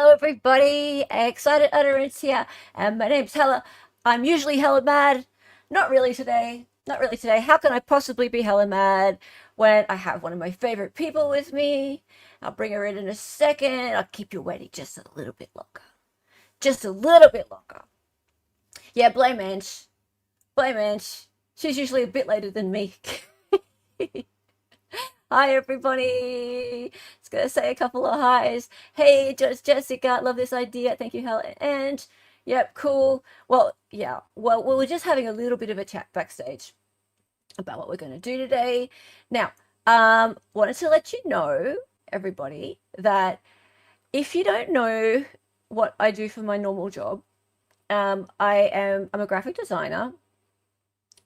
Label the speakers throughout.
Speaker 1: Hello, everybody. Excited Utterance here. And my name's Hella. I'm usually hella mad. Not really today. Not really today. How can I possibly be hella mad when I have one of my favorite people with me? I'll bring her in a second. I'll keep you waiting just a little bit longer. Just a little bit longer. Yeah, blame Ange. Blame Ange. She's usually a bit later than me. Hi, everybody. Just gonna say a couple of highs. Hey, just Jessica, love this idea. Thank you, Helen. And yep, cool. Well, yeah. Well, we were just having a little bit of a chat backstage about what we're gonna do today. Now, wanted to let you know, everybody, that if you don't know what I do for my normal job, I'm a graphic designer,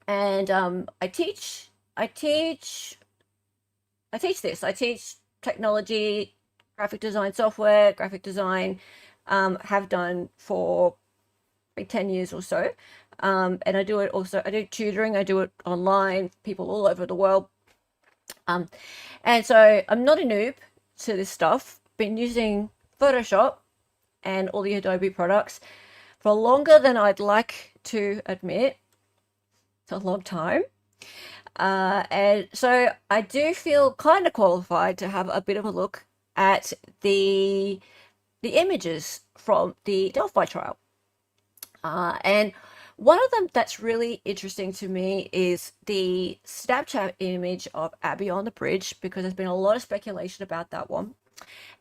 Speaker 1: and I teach this. I teach technology, graphic design software, graphic design, have done for 10 years or so. And I do it also, I do tutoring, I do it online, people all over the world. And so I'm not a noob to this stuff. Been using Photoshop and all the Adobe products for longer than I'd like to admit. It's a long time. And so I do feel kind of qualified to have a bit of a look at the images from the Delphi trial. And one of them that's really interesting to me is the Snapchat image of Abby on the bridge, because there's been a lot of speculation about that one.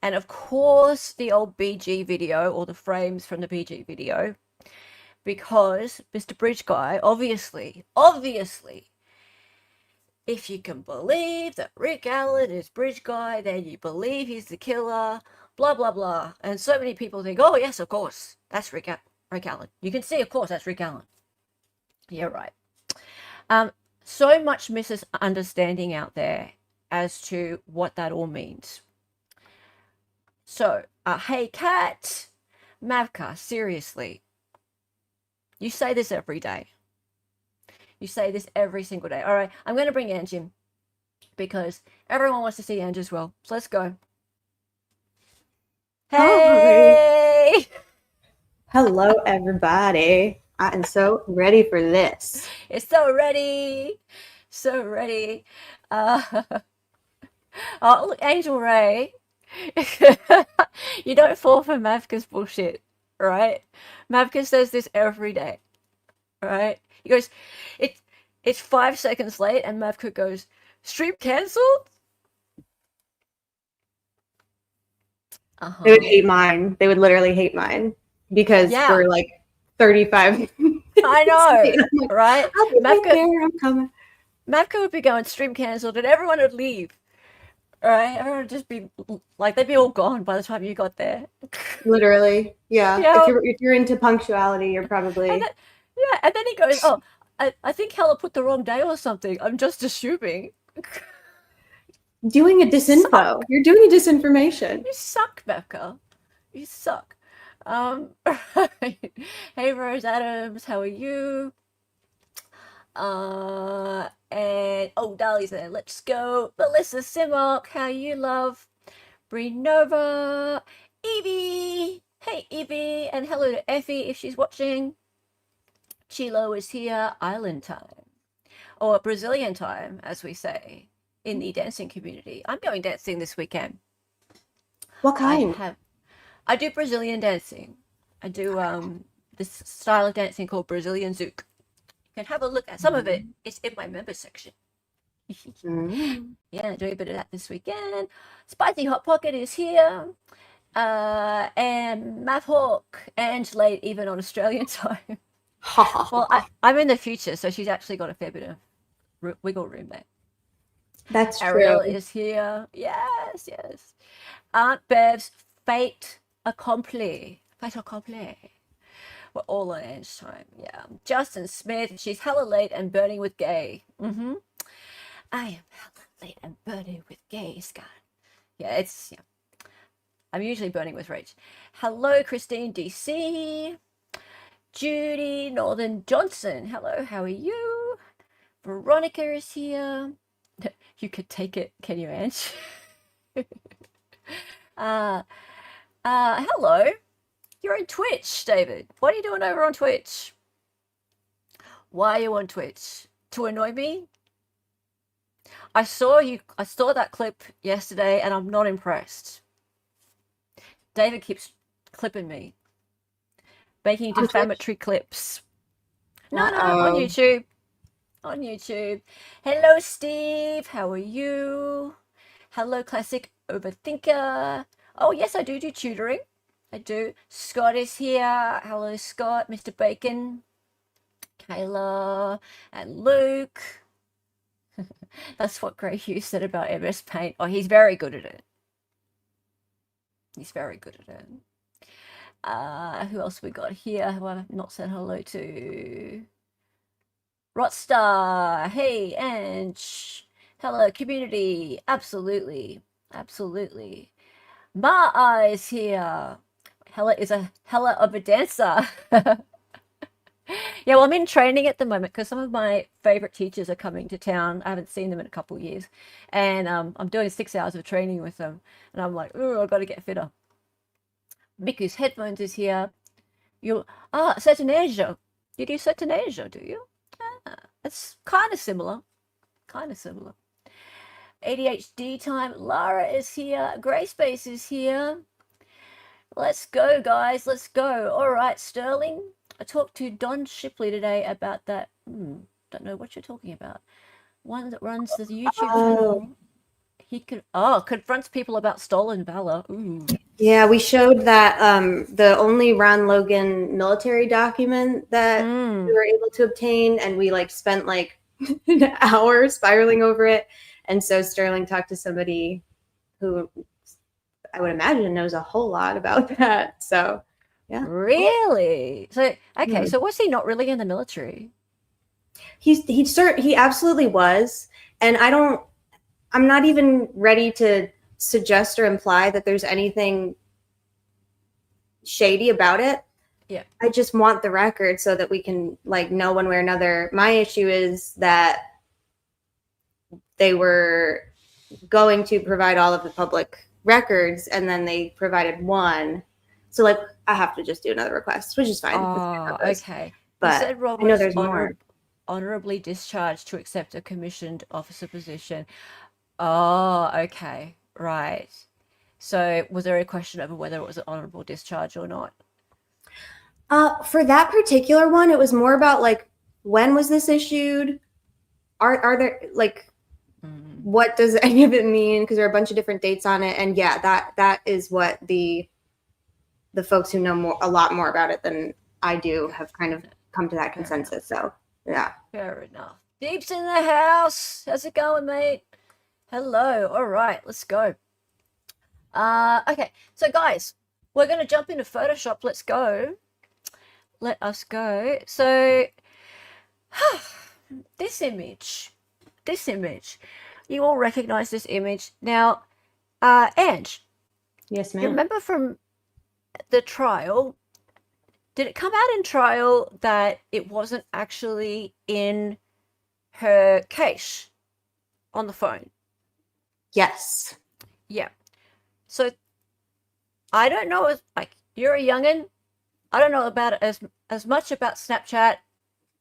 Speaker 1: And of course, the old BG video, or the frames from the BG video, because Mr. Bridge Guy, obviously, if you can believe that Rick Allen is Bridge Guy, then you believe he's the killer, blah, blah, blah. And so many people think, oh, yes, of course, that's Rick Allen. You can see, of course, that's Rick Allen. Yeah, right. So much misunderstanding out there as to what that all means. So, hey, Kat, Mavka, seriously, you say this every day. You say this every single day. All right, I'm going to bring Ange in because everyone wants to see Ange as well. So let's go. Hey!
Speaker 2: Hi. Hello, everybody. I am so ready for this.
Speaker 1: It's so ready. So ready. Oh, look, Angel Ray. You don't fall for Mavka's bullshit, right? Mavka says this every day, right? He goes, it's 5 seconds late, and Mavka goes, stream cancelled?
Speaker 2: They would hate mine. They would literally hate mine because
Speaker 1: Yeah,
Speaker 2: we're like 35.
Speaker 1: I know,
Speaker 2: like,
Speaker 1: right?
Speaker 2: I'll be right there. I'm coming.
Speaker 1: Mavka would be going stream cancelled, and everyone would leave. Right? Everyone would just be like, they'd be all gone by the time you got there.
Speaker 2: Literally, yeah.
Speaker 1: Yeah.
Speaker 2: If you're into punctuality, you're probably
Speaker 1: And then, yeah, and then he goes, oh, I think Hella put the wrong day or something. I'm just assuming.
Speaker 2: doing a disinfo.
Speaker 1: Suck.
Speaker 2: You're doing a disinformation.
Speaker 1: You suck, Becca. You suck. Hey, Rose Adams, how are you? And oh, Dali's there. Let's go. Melissa Simmock, how you, love? Bree Nova, Evie. Hey, Evie, and hello to Effie if she's watching. Chilo is here. Island time, or Brazilian time, as we say in the dancing community. I'm going dancing this weekend.
Speaker 2: What kind?
Speaker 1: I do Brazilian dancing. I do this style of dancing called Brazilian Zouk. You can have a look at some of it. It's in my member section. Yeah, doing a bit of that this weekend. Spicy Hot Pocket is here. And Math Hawk, and late even on Australian time. Well, I'm in the future, so she's actually got a fair bit of wiggle room there.
Speaker 2: That's
Speaker 1: Ariel
Speaker 2: true.
Speaker 1: is here. Yes, yes. Aunt Bev's fait accompli. Fait accompli. We're all on Ange time. Yeah. Justin Smith, she's hella late and burning with gay. Mm-hmm. I am hella late and burning with gay, Scott. Yeah, it's, yeah. I'm usually burning with rage. Hello, Christine DC. Judy Northern Johnson. Hello, how are you? Veronica is here. You could take it, can you, Ange? Hello. You're on Twitch, David. What are you doing over on Twitch? Why are you on Twitch? To annoy me? I saw that clip yesterday and I'm not impressed. David keeps clipping me. Making defamatory clips. No, on YouTube. On YouTube. Hello, Steve. How are you? Hello, Classic Overthinker. Oh, yes, I do tutoring. I do. Scott is here. Hello, Scott. Mr. Bacon. Kayla. And Luke. That's what Grey Hughes said about MS Paint. Oh, he's very good at it. He's very good at it. Who else we got here who I've not said hello to? Rotstar. Hey, Ange. Hello, community. Absolutely. Absolutely. Ma is here. Hella is a hella of a dancer. Yeah, well, I'm in training at the moment because some of my favorite teachers are coming to town. I haven't seen them in a couple of years. And I'm doing 6 hours of training with them. And I'm like, oh, I've got to get fitter. Miku's headphones is here. Sertanejo. You do Sertanejo, do you? It's kind of similar. Kind of similar. ADHD time. Lara is here. Grayspace is here. Let's go, guys. Let's go. All right, Sterling. I talked to Don Shipley today about that. Don't know what you're talking about. One that runs the YouTube channel. He confronts people about stolen valor. Ooh.
Speaker 2: Yeah, we showed that the only Ron Logan military document that we were able to obtain, and we spent an hour spiraling over it. And so Sterling talked to somebody who I would imagine knows a whole lot about that. So, yeah.
Speaker 1: Really? So, okay. So was he not really in the military?
Speaker 2: He absolutely was. And I'm not even ready to suggest or imply that there's anything shady about it.
Speaker 1: Yeah.
Speaker 2: I just want the record so that we can know one way or another. My issue is that they were going to provide all of the public records and then they provided one. So I have to just do another request, which is fine.
Speaker 1: Oh, okay.
Speaker 2: But
Speaker 1: you said Rob
Speaker 2: I know there's more.
Speaker 1: Honorably discharged to accept a commissioned officer position. Oh, okay. Right. So was there a question over whether it was an honorable discharge or not?
Speaker 2: For that particular one, it was more about when was this issued? Are there what does any of it mean? Because there are a bunch of different dates on it, and yeah, that is what the folks who know a lot more about it than I do have kind of come to that consensus. So yeah,
Speaker 1: fair enough. Deep's in the house. How's it going, mate? Hello. All right, let's go. Okay, so guys, we're gonna jump into Photoshop. Let's go. Let us go. So this image, you all recognize this image now. Ange,
Speaker 2: yes, ma'am.
Speaker 1: You remember from the trial, did it come out in trial that it wasn't actually in her cache on the phone?
Speaker 2: Yes.
Speaker 1: Yeah. So I don't know, you're a youngin'. I don't know about it as much about Snapchat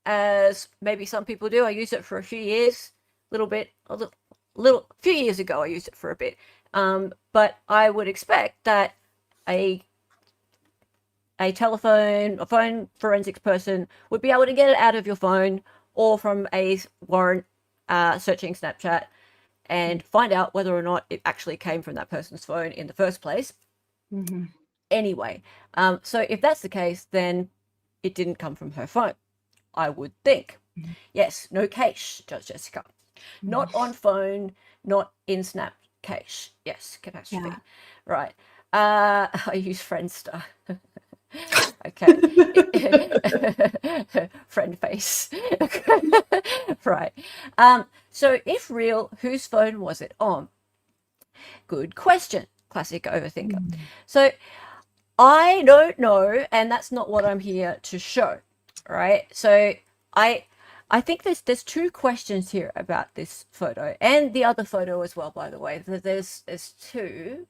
Speaker 1: as maybe some people do. I used it for a few years, a few years ago I used it for a bit. But I would expect that a phone forensics person would be able to get it out of your phone or from a warrant searching Snapchat and find out whether or not it actually came from that person's phone in the first place.
Speaker 2: Mm-hmm.
Speaker 1: Anyway, so if that's the case, then it didn't come from her phone, I would think. Mm-hmm. Yes, no cache, Judge Jessica. Mm-hmm. Not on phone, not in Snap cache. Yes, catastrophe. Yeah. Right. I use Friendster. Okay. Friend face. Right. So if real, whose phone was it on? Good question. Classic overthinker. So I don't know, and that's not what I'm here to show, right? So I think there's two questions here about this photo and the other photo as well, by the way. There's two.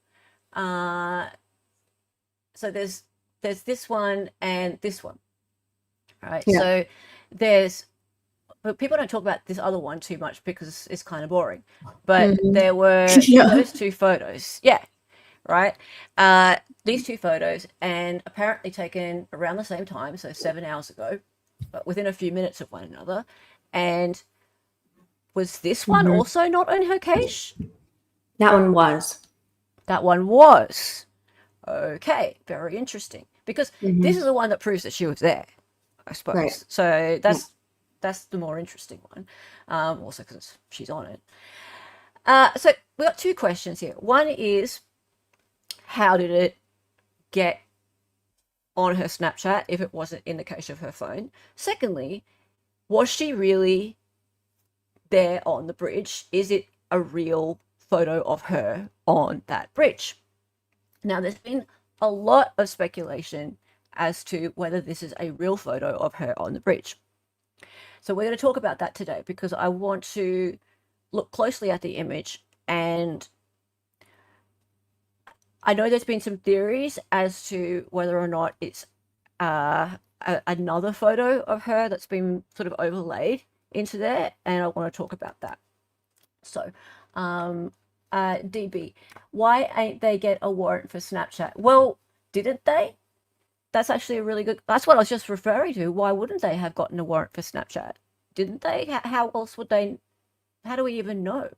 Speaker 1: so there's this one and this one, right?
Speaker 2: Yeah.
Speaker 1: So but people don't talk about this other one too much because it's kind of boring. But there were those two photos, yeah, right? These two photos, and apparently taken around the same time, so 7 hours ago, but within a few minutes of one another. And was this one also not on her cache?
Speaker 2: That one was.
Speaker 1: That one was. Okay, very interesting. Because this is the one that proves that she was there, I suppose.
Speaker 2: Right.
Speaker 1: So that's the more interesting one. Also because she's on it. So we got two questions here. One is, how did it get on her Snapchat if it wasn't in the cache of her phone? Secondly, was she really there on the bridge? Is it a real photo of her on that bridge? Now, there's been a lot of speculation as to whether this is a real photo of her on the bridge. So we're going to talk about that today because I want to look closely at the image, and I know there's been some theories as to whether or not it's another photo of her that's been sort of overlaid into there, and I want to talk about that. So, DB, why ain't they get a warrant for Snapchat? Well, didn't they? That's actually a really good, that's what I was just referring to. Why wouldn't they have gotten a warrant for Snapchat? Didn't they? How else would they, how do we even know?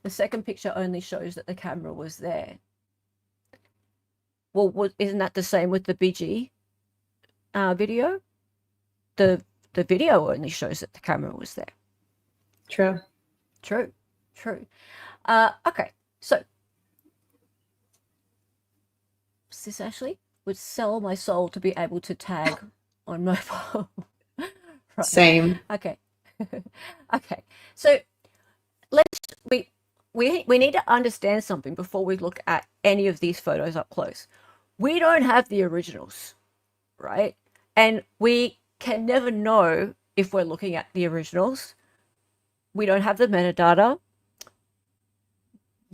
Speaker 1: The second picture only shows that the camera was there. Well, isn't that the same with the BG video? The video only shows that the camera was there.
Speaker 2: True.
Speaker 1: Okay, so this actually would sell my soul to be able to tag on mobile. Right.
Speaker 2: Same.
Speaker 1: Okay. Okay. So we need to understand something before we look at any of these photos up close. We don't have the originals, right? And we can never know if we're looking at the originals. We don't have the metadata.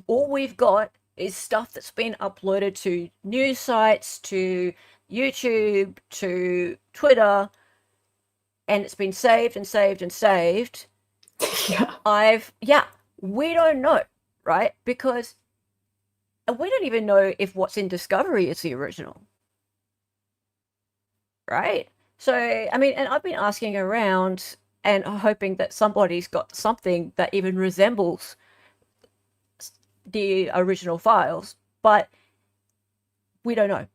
Speaker 1: All we've got is stuff that's been uploaded to news sites, to YouTube, to Twitter, and it's been saved and saved and saved.
Speaker 2: Yeah.
Speaker 1: We don't know, right? Because we don't even know if what's in Discovery is the original, right? So, I mean, and I've been asking around and hoping that somebody's got something that even resembles the original files, but we don't know.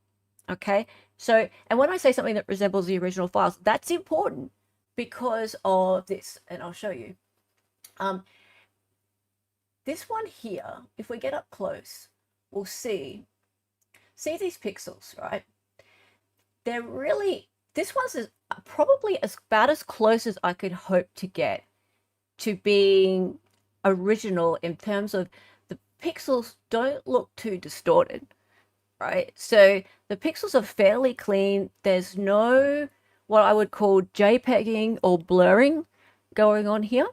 Speaker 1: Okay. So, and when I say something that resembles the original files, that's important because of this, and I'll show you. This one here, if we get up close, we'll see these pixels, right? They're really, this one's probably about as close as I could hope to get to being original in terms of the pixels don't look too distorted, right? So the pixels are fairly clean. There's no what I would call JPEGing or blurring going on here,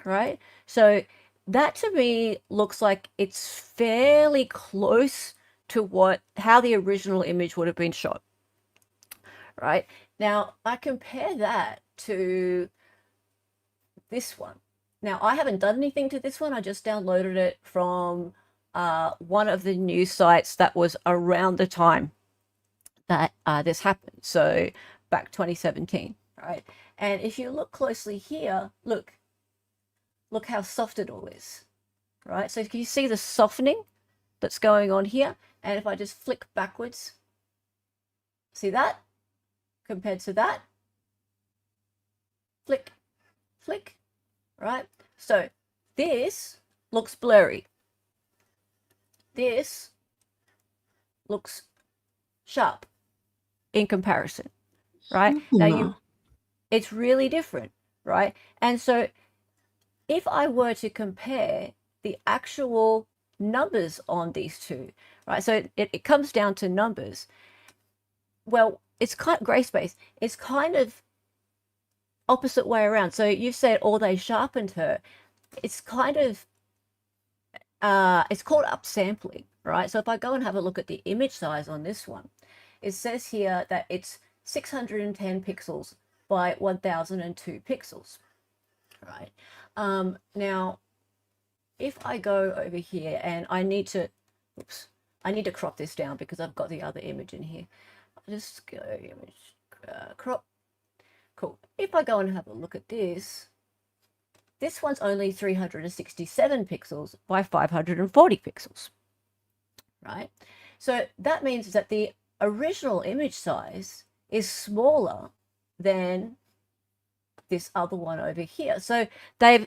Speaker 1: right? So that to me looks like it's fairly close to how the original image would have been shot, right? Now I compare that to this one. Now I haven't done anything to this one. I just downloaded it from one of the news sites that was around the time that this happened. So back 2017, right? And if you look closely here, look how soft it all is, right? So can you see the softening that's going on here? And if I just flick backwards, see that compared to that, flick, flick, right? So this looks blurry. This looks sharp in comparison, right? Now it's really different, right? And so if I were to compare the actual numbers on these two, right? So it comes down to numbers. Well, it's kind of gray space. It's kind of opposite way around. So you've said, oh, they sharpened her. It's kind of, it's called upsampling, right? So if I go and have a look at the image size on this one, it says here that it's 610 pixels by 1002 pixels, right? Now, if I go over here and I need to, oops, I need to crop this down because I've got the other image in here. I'll just go image, crop. Cool. If I go and have a look at this one's only 367 pixels by 540 pixels, right? So that means that the original image size is smaller than this other one over here. So they've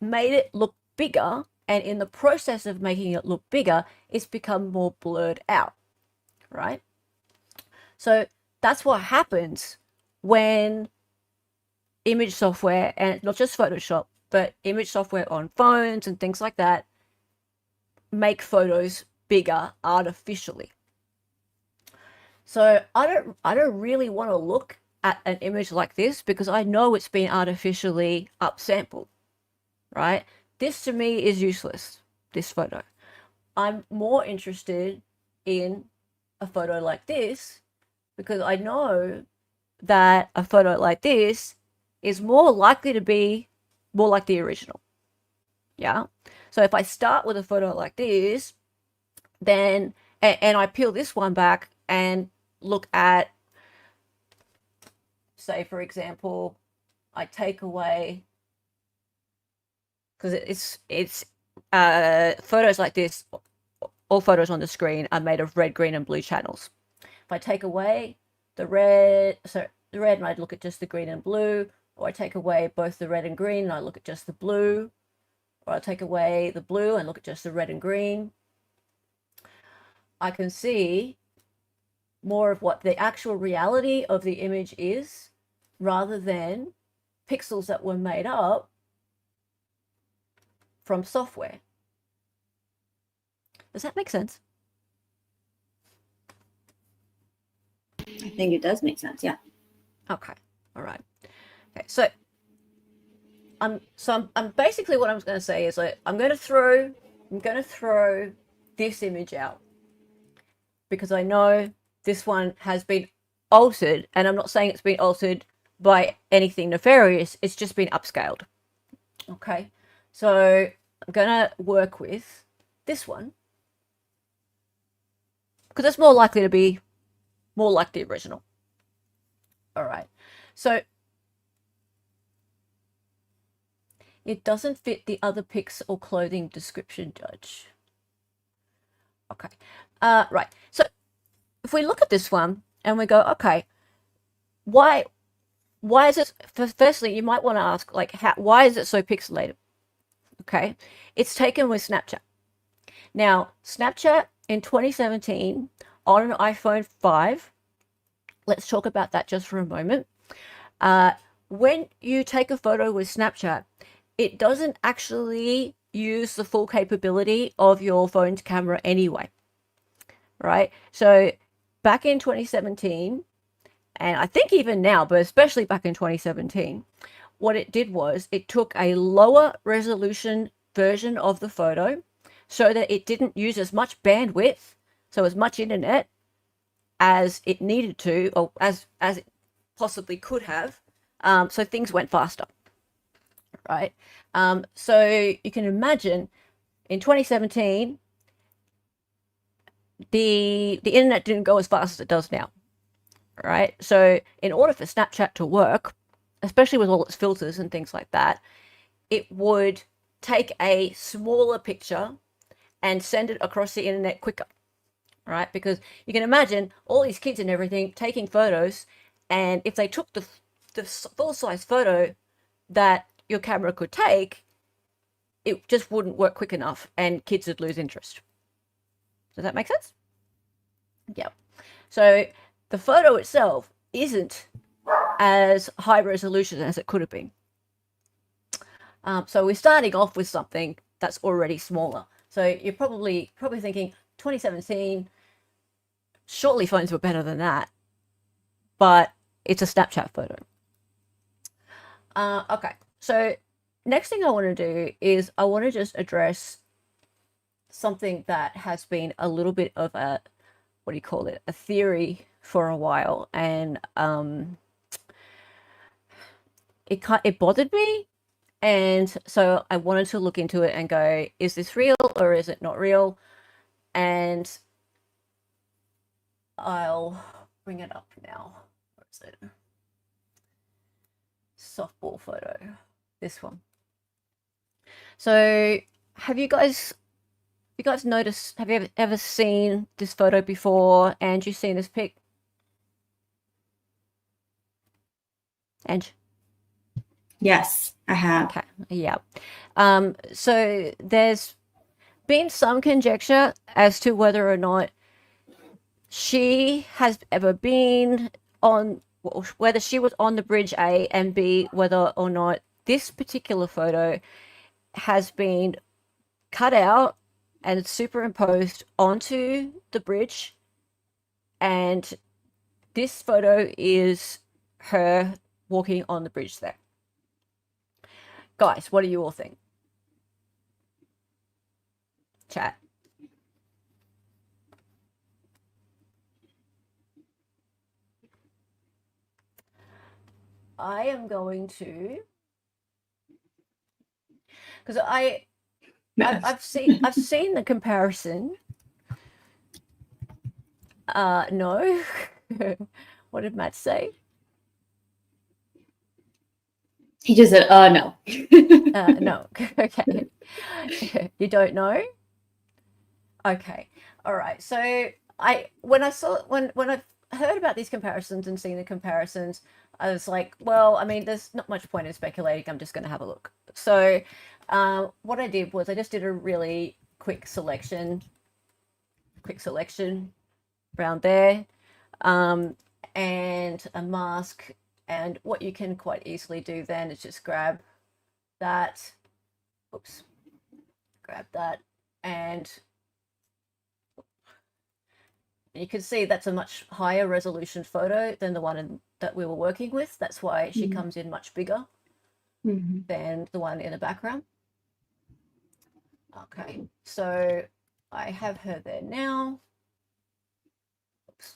Speaker 1: made it look bigger, and in the process of making it look bigger, it's become more blurred out, right? So that's what happens when image software, and not just Photoshop, but image software on phones and things like that, make photos bigger artificially. So I don't really want to look at an image like this because I know it's been artificially upsampled, right? This to me is useless, this photo. I'm more interested in a photo like this because I know that a photo like this is more likely to be more like the original. Yeah. So if I start with a photo like this, then, and I peel this one back and look at, say, for example, I take away, because it's photos like this, all photos on the screen are made of red, green, and blue channels. If I take away the red, and I look at just the green and blue, or I take away both the red and green and I look at just the blue, or I take away the blue and look at just the red and green, I can see more of what the actual reality of the image is rather than pixels that were made up from software. Does that make sense?
Speaker 2: I think it does make sense. Yeah.
Speaker 1: Okay. All right. Okay. So I'm basically, what I'm going to say is, like, I'm going to throw this image out because I know this one has been altered, and I'm not saying it's been altered by anything nefarious. It's just been upscaled. Okay. So I'm going to work with this one because it's more likely to be more like the original. All right. So it doesn't fit the other pics or clothing description, Judge. Okay. Right. So if we look at this one and we go, okay, why is it, firstly, you might want to ask, like, why is it so pixelated? Okay. It's taken with Snapchat. Now, Snapchat in 2017 on an iPhone 5, let's talk about that just for a moment. When you take a photo with Snapchat, it doesn't actually use the full capability of your phone's camera anyway, right? So back in 2017, and I think even now, but especially back in 2017, what it did was it took a lower resolution version of the photo so that it didn't use as much bandwidth, so as much internet as it needed to, or as it possibly could have, so things went faster, right? So you can imagine in 2017, the internet didn't go as fast as it does now, right? So in order for Snapchat to work, especially with all its filters and things like that, it would take a smaller picture and send it across the internet quicker, right? Because you can imagine all these kids and everything taking photos, and if they took the full-size photo that your camera could take, it just wouldn't work quick enough and kids would lose interest. Does that make sense? Yeah. So the photo itself isn't as high resolution as it could have been. So we're starting off with something that's already smaller. So you're probably thinking 2017, surely phones were better than that, but it's a Snapchat photo. Okay, so next thing I want to do is I want to just address something that has been a little bit of a, what do you call it, a theory for a while, and it bothered me, and so I wanted to look into it and go, is this real or is it not real? And I'll bring it up now. Where is it? Softball photo. This one. So have you guys noticed, have you ever seen this photo before? And you seen this pic? And
Speaker 2: Yes, I have.
Speaker 1: okay, yeah. So there's been some conjecture as to whether or not she has ever been on, whether she was on the bridge A, and B, whether or not this particular photo has been cut out and superimposed onto the bridge, and this photo is her walking on the bridge there. Guys, what do you all think? Chat. I am going to, because I've seen the comparison. No. What did Matt say?
Speaker 2: He just said, no.
Speaker 1: No. Okay. You don't know? Okay. All right. So when I heard about these comparisons and seen the comparisons, I was like, well, I mean, there's not much point in speculating. I'm just going to have a look. So what I did was I just did a really quick selection around there, and a mask. And what you can quite easily do then is just grab that. Oops. Grab that, and you can see that's a much higher resolution photo than the one that we were working with. That's why she comes in much bigger than the one in the background. Okay, so I have her there now. Oops.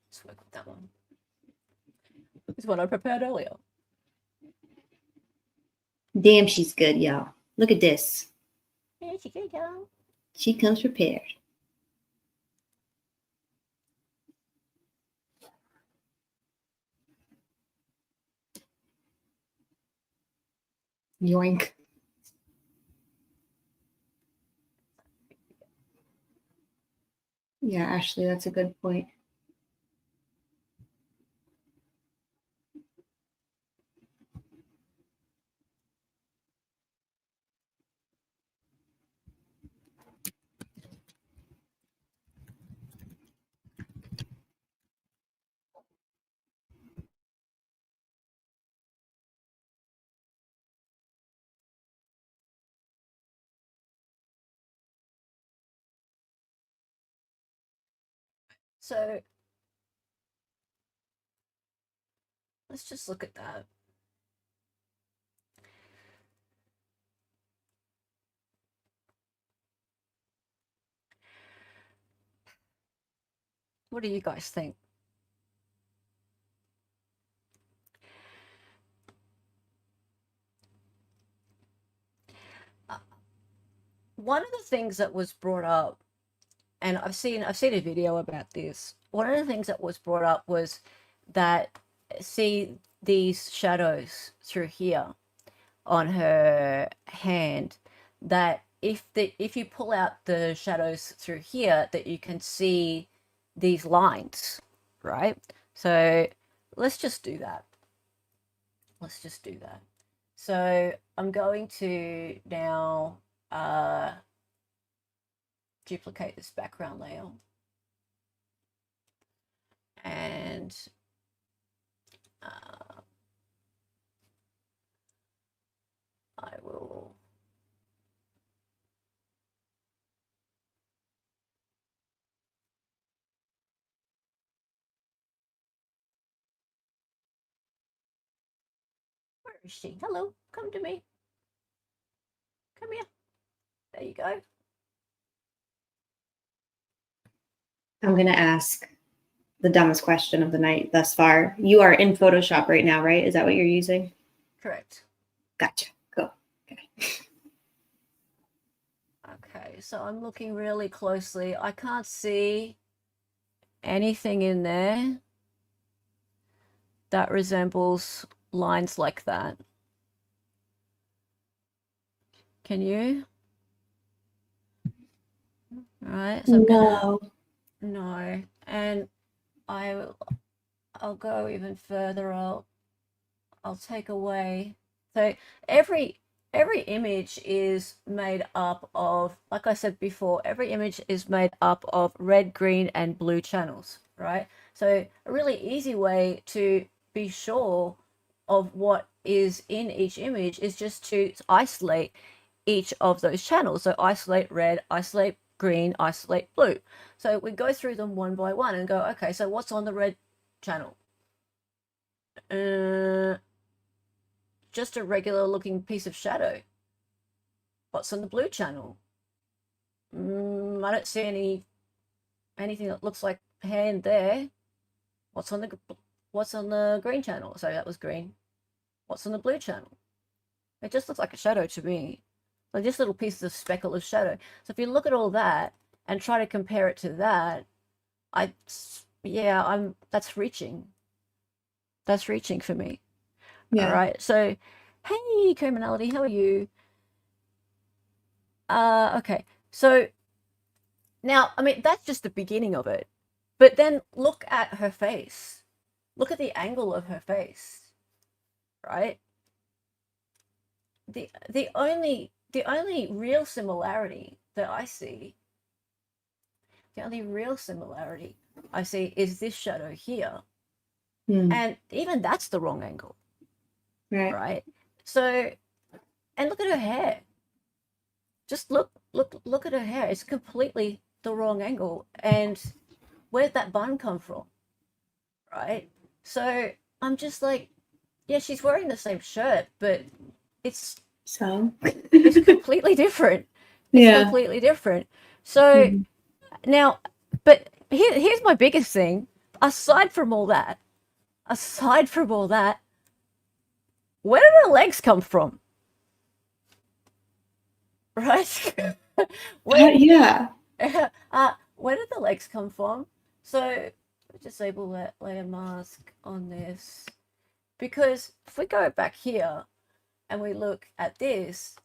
Speaker 1: Let's work with that one. This one I prepared earlier.
Speaker 2: Damn, she's good, y'all. Look at this.
Speaker 1: There she go.
Speaker 2: She comes prepared. Yoink. Yeah, Ashley, that's a good point.
Speaker 1: So let's just look at that. What do you guys think? One of the things that was brought up, and I've seen a video about this. One of the things that was brought up was that, see these shadows through here on her hand, that if you pull out the shadows through here, that you can see these lines, right? So let's just do that. So I'm going to now duplicate this background layer, and I will is she? Hello, come to me. Come here. There you go.
Speaker 2: I'm going to ask the dumbest question of the night thus far. You are in Photoshop right now, right? Is that what you're using?
Speaker 1: Correct.
Speaker 2: Gotcha. Cool. Okay.
Speaker 1: Okay, so I'm looking really closely. I can't see anything in there that resembles lines like that. Can you? Right. So
Speaker 2: No.
Speaker 1: No. And I'll go even further. I'll take away. So every image is made up of, like I said before, every image is made up of red, green, and blue channels, right? So a really easy way to be sure of what is in each image is just to isolate each of those channels. So isolate red, isolate green, isolate blue. So we go through them one by one and go, okay, so what's on the red channel? Just a regular looking piece of shadow. What's on the blue channel? I don't see anything that looks like a hand there. What's on the green channel? Sorry, that was green. What's on the blue channel? It just looks like a shadow to me. Like just little pieces of speckle of shadow. So if you look at all that and try to compare it to that, that's reaching. That's reaching for me. Yeah. All right. So, hey, criminality, how are you? Okay. So now, I mean, that's just the beginning of it. But then look at her face. Look at the angle of her face. Right? The only real similarity that I see, is this shadow here. And even that's the wrong angle. Right? So, and look at her hair. Just look at her hair. It's completely the wrong angle. And where'd that bun come from? Right? So I'm just like, yeah, she's wearing the same shirt, but it's completely different. It's completely different. So now, but here's my biggest thing. Aside from all that, where did her legs come from? Right? Where did the legs come from? So disable that layer mask on this, because if we go back here and we look at this,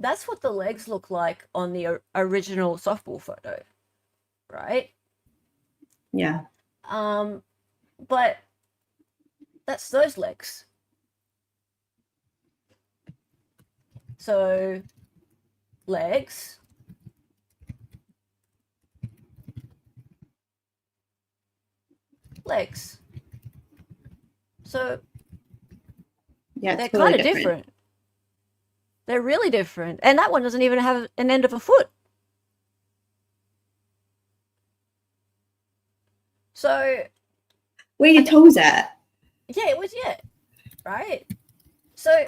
Speaker 1: that's what the legs look like on the original softball photo, right?
Speaker 2: Yeah.
Speaker 1: But that's those legs. So legs, so
Speaker 2: yeah,
Speaker 1: they're kind of different. They're really different. And that one doesn't even have an end of a foot. So
Speaker 2: where are your toes at?
Speaker 1: Yeah, it was right. So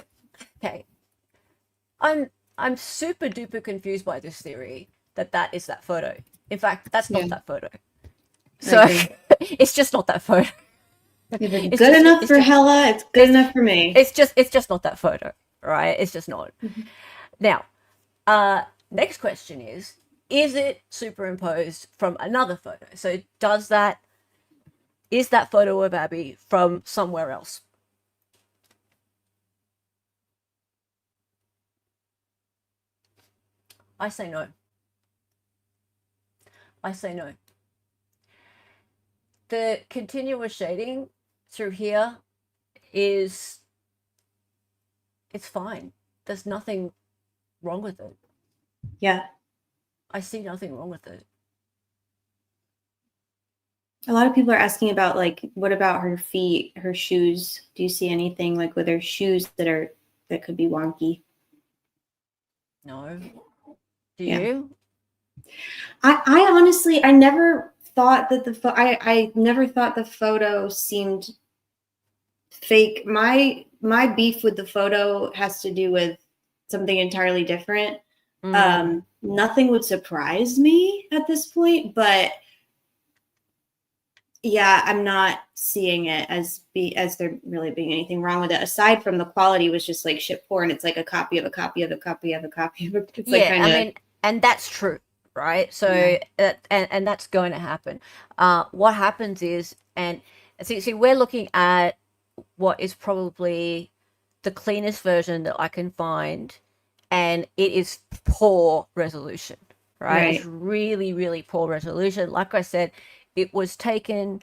Speaker 1: okay, I'm super duper confused by this theory that is that photo. In fact, that's not that photo. So it's just not that photo.
Speaker 2: If it's good enough for Hella, it's good enough for me.
Speaker 1: It's just not that photo, right? It's just not. Now, next question is it superimposed from another photo? So is that photo of Abby from somewhere else? I say no. The continuous shading through here it's fine. There's nothing wrong with it.
Speaker 2: Yeah.
Speaker 1: I see nothing wrong with it.
Speaker 2: A lot of people are asking about, like, what about her feet, her shoes? Do you see anything like with her shoes that could be wonky?
Speaker 1: No. Do you?
Speaker 2: I honestly, I never thought that I never thought the photo seemed fake. My beef with the photo has to do with something entirely different. Nothing would surprise me at this point, but yeah, I'm not seeing it as there really being anything wrong with it, aside from the quality was just like shit poor, and it's like a copy of a copy of a copy of a copy of a, it's like kind of,
Speaker 1: I mean, and that's true, right? So and that's going to happen. What happens is, and see, we're looking at what is probably the cleanest version that I can find, and it is poor resolution, right? It's really, really poor resolution. Like I said, it was taken.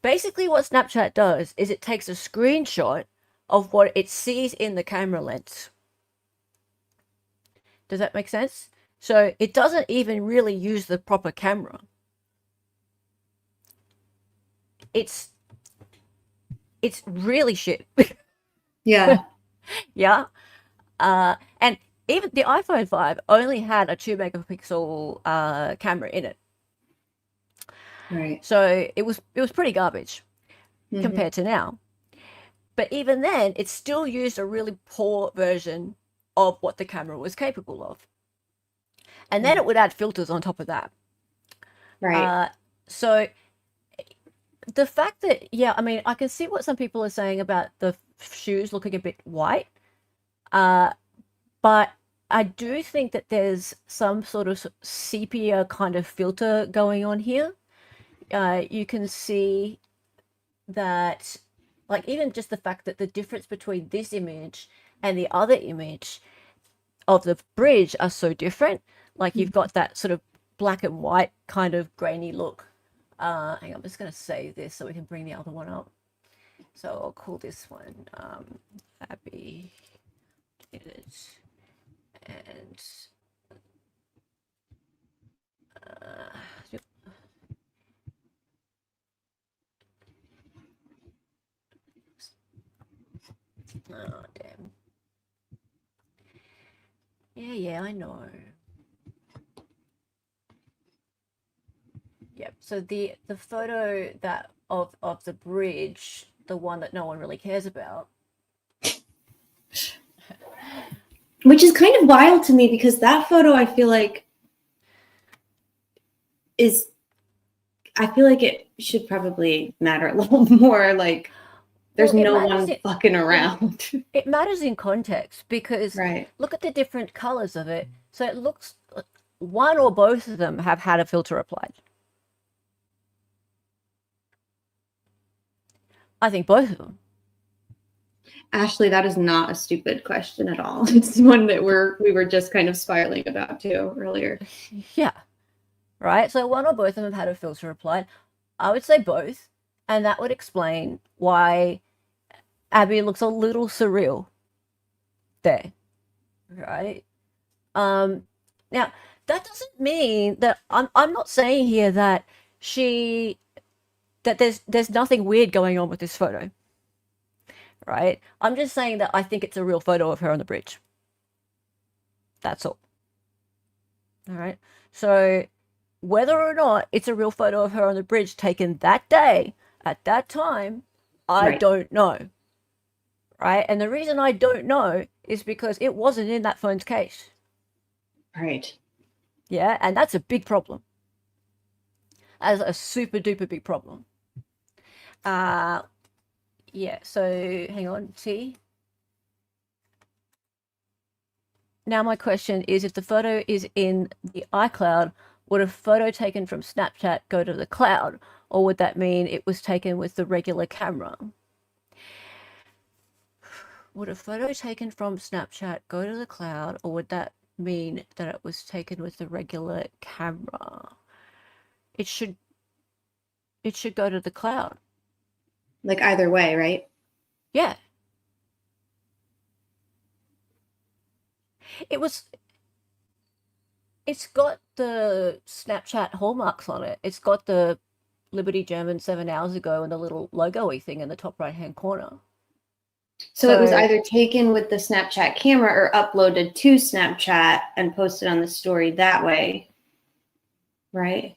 Speaker 1: Basically what Snapchat does is it takes a screenshot of what it sees in the camera lens. Does that make sense? So it doesn't even really use the proper camera. It's really shit.
Speaker 2: yeah.
Speaker 1: Yeah. And even the iPhone 5 only had a 2 megapixel camera in it.
Speaker 2: Right.
Speaker 1: So it was pretty garbage compared to now. But even then, it still used a really poor version of what the camera was capable of. And then it would add filters on top of that.
Speaker 2: Right.
Speaker 1: So the fact that, yeah, I mean, I can see what some people are saying about the shoes looking a bit white. But I do think that there's some sort of sepia kind of filter going on here. You can see that, like, even just the fact that the difference between this image and the other image of the bridge are so different. Like, you've got that sort of black and white kind of grainy look. Hang on, I'm just going to save this so we can bring the other one up. So I'll call this one Abby did it. And oh damn. Yeah, I know. Yep. So the photo that of the bridge, the one that no one really cares about.
Speaker 2: Which is kind of wild to me, because that photo, I feel like it should probably matter a little more. Like, there's no one fucking around.
Speaker 1: It matters in context, because
Speaker 2: right.
Speaker 1: Look at the different colors of it. So it looks, one or both of them have had a filter applied. I think both of them.
Speaker 2: Ashley, that is not a stupid question at all. It's one that we were just kind of spiraling about too earlier.
Speaker 1: Yeah. Right? So one or both of them have had a filter applied. I would say both. And that would explain why Abby looks a little surreal there. Right? Now, that doesn't mean that I'm not saying here that there's nothing weird going on with this photo. Right? I'm just saying that I think it's a real photo of her on the bridge. That's all. All right. So whether or not it's a real photo of her on the bridge taken that day at that time, I don't know. Right? And the reason I don't know is because it wasn't in that phone's case.
Speaker 2: Right.
Speaker 1: Yeah, and that's a big problem. That's a super duper big problem. Yeah, so hang on, see? Now my question is, if the photo is in the iCloud, would a photo taken from Snapchat go to the cloud, or would that mean it was taken with the regular camera? Would a photo taken from Snapchat go to the cloud, or would that mean that it was taken with the regular camera? It should go to the cloud.
Speaker 2: Like, either way, right?
Speaker 1: Yeah. It's got the Snapchat hallmarks on it. It's got the Liberty German 7 hours ago and the little logo-y thing in the top right-hand corner.
Speaker 2: So it was either taken with the Snapchat camera or uploaded to Snapchat and posted on the story that way, right?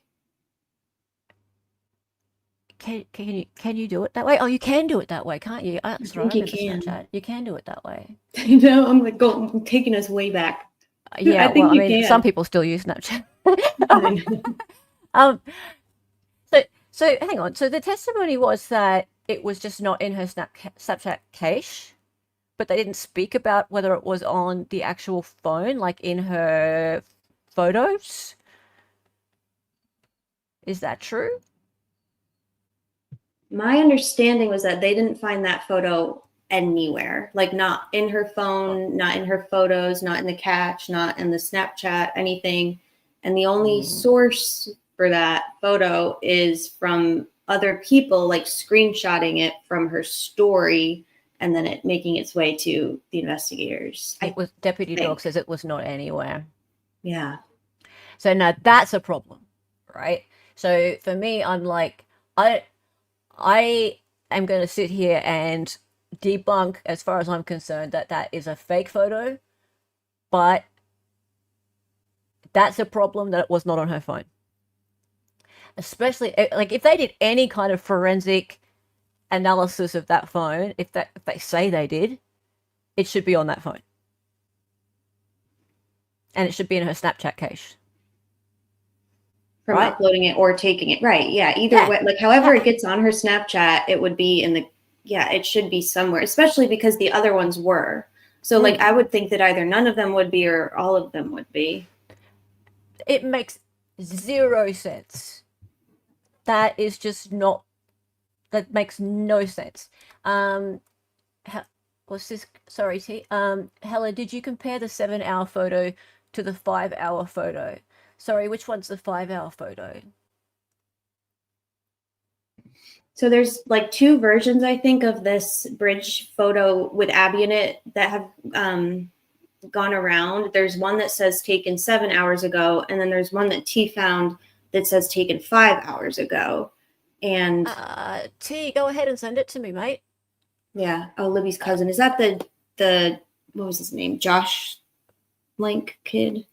Speaker 1: can you do it that way? Oh, you can do it that way, can't you? That's right. I
Speaker 2: think you
Speaker 1: remember
Speaker 2: can.
Speaker 1: Snapchat. You can do it that way.
Speaker 2: I know. I'm like taking us way back.
Speaker 1: Yeah.
Speaker 2: I think
Speaker 1: Well, I
Speaker 2: you
Speaker 1: mean,
Speaker 2: can.
Speaker 1: some people still use Snapchat.
Speaker 2: I know.
Speaker 1: um. So hang on. So the testimony was that it was just not in her Snapchat cache, but they didn't speak about whether it was on the actual phone, like in her photos. Is that true?
Speaker 2: My understanding was that they didn't find that photo anywhere, like not in her phone, not in her photos, not in the cache, not in the Snapchat, anything. And the only source for that photo is from other people, like screenshotting it from her story and then it making its way to the investigators.
Speaker 1: It was Deputy Dog says it was not anywhere.
Speaker 2: Yeah.
Speaker 1: So now that's a problem, right? So for me, I'm like, I am going to sit here and debunk, as far as I'm concerned, that that is a fake photo, but that's a problem that it was not on her phone. Especially like if they did any kind of forensic analysis of that phone, if they say they did, it should be on that phone, and it should be in her Snapchat cache.
Speaker 2: From
Speaker 1: right?
Speaker 2: uploading it or taking it. Right. Yeah. Either
Speaker 1: Yeah.
Speaker 2: way, like however
Speaker 1: Yeah.
Speaker 2: it gets on her Snapchat, it would be in the, yeah, it should be somewhere, especially because the other ones were. So like I would think that either none of them would be or all of them would be.
Speaker 1: It makes zero sense. That is just not, that makes no sense. What's this? Sorry, T. Hella, did you compare the 7-hour photo to the 5-hour photo? Sorry, which one's the 5-hour photo?
Speaker 2: So there's like two versions, I think, of this bridge photo with Abby in it that have gone around. There's one that says taken 7 hours ago, and then there's one that T found that says taken 5 hours ago. And
Speaker 1: T, go ahead and send it to me, mate.
Speaker 2: yeah. Oh, Libby's cousin. Is that the what was his name? Josh Link kid?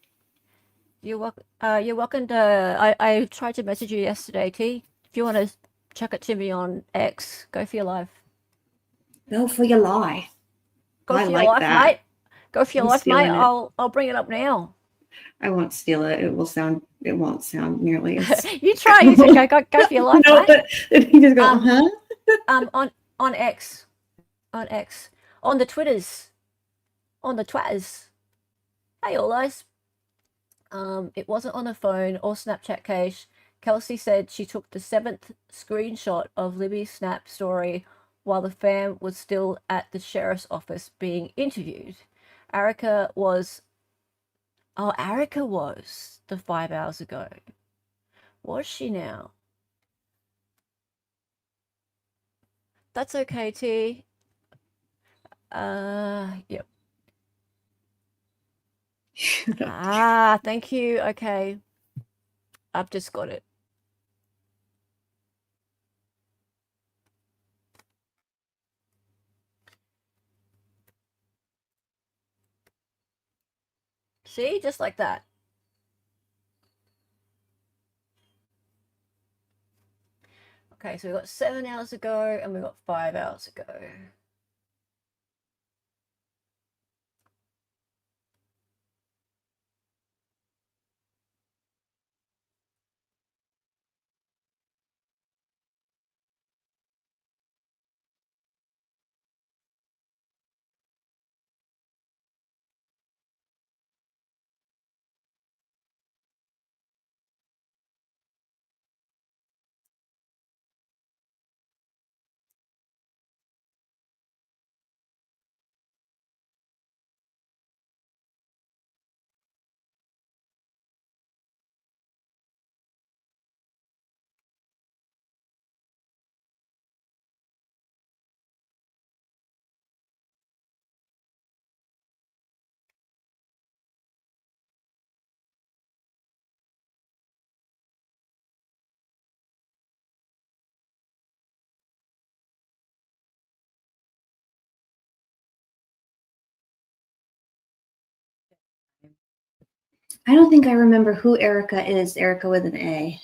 Speaker 1: You're welcome to. I tried to message you yesterday, T. If you want to chuck it to me on X, go for your life.
Speaker 2: Go for your lie.
Speaker 1: Go
Speaker 2: I
Speaker 1: for your
Speaker 2: like
Speaker 1: life,
Speaker 2: that.
Speaker 1: mate. Go for your
Speaker 2: I'm
Speaker 1: life, mate.
Speaker 2: stealing it.
Speaker 1: I'll bring it up now.
Speaker 2: I won't steal it. It won't sound nearly as
Speaker 1: You try. You said go for your life,
Speaker 2: no,
Speaker 1: mate.
Speaker 2: but if you just go, huh?
Speaker 1: On X, on the Twitters, on the Twitters. Hey, all guys. It wasn't on the phone or Snapchat cache. Kelsey said she took the 7th screenshot of Libby's Snap story while the fam was still at the sheriff's office being interviewed. Erica was the 5 hours ago. Was she now? That's okay, T. Yep. Thank you. Okay. I've just got it. See, just like that. Okay, so we got 7 hours ago and we got 5 hours ago.
Speaker 2: I don't think I remember who Erica is. Erica with an A.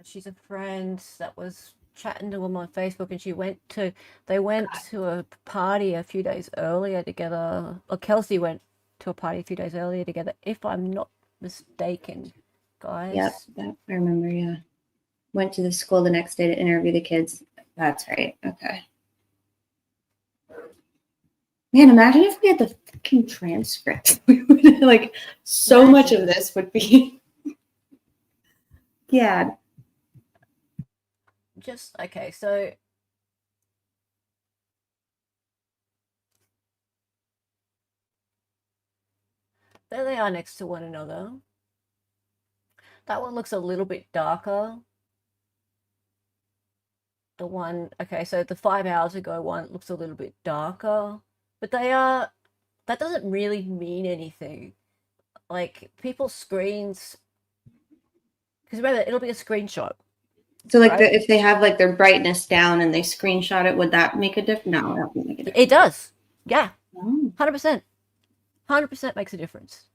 Speaker 1: She's a friend that was chatting to him on Facebook, and they went to a party a few days earlier together, or Kelsey went to a party a few days earlier together, if I'm not mistaken, guys.
Speaker 2: Yep, that I remember, yeah. Went to the school the next day to interview the kids. That's right. Okay. Man, imagine if we had the fucking transcript. We would, like, so much of this would be. Yeah.
Speaker 1: Just, okay, so there they are next to one another. That one looks a little bit darker. The one, okay, so the 5 hours ago one looks a little bit darker, but that doesn't really mean anything. Like, people's screens, because remember, it'll be a screenshot.
Speaker 2: So, like, right? If they have, like, their brightness down and they screenshot it, would that make a difference? No, that wouldn't make a difference.
Speaker 1: It does. Yeah. 100%. 100% makes a difference,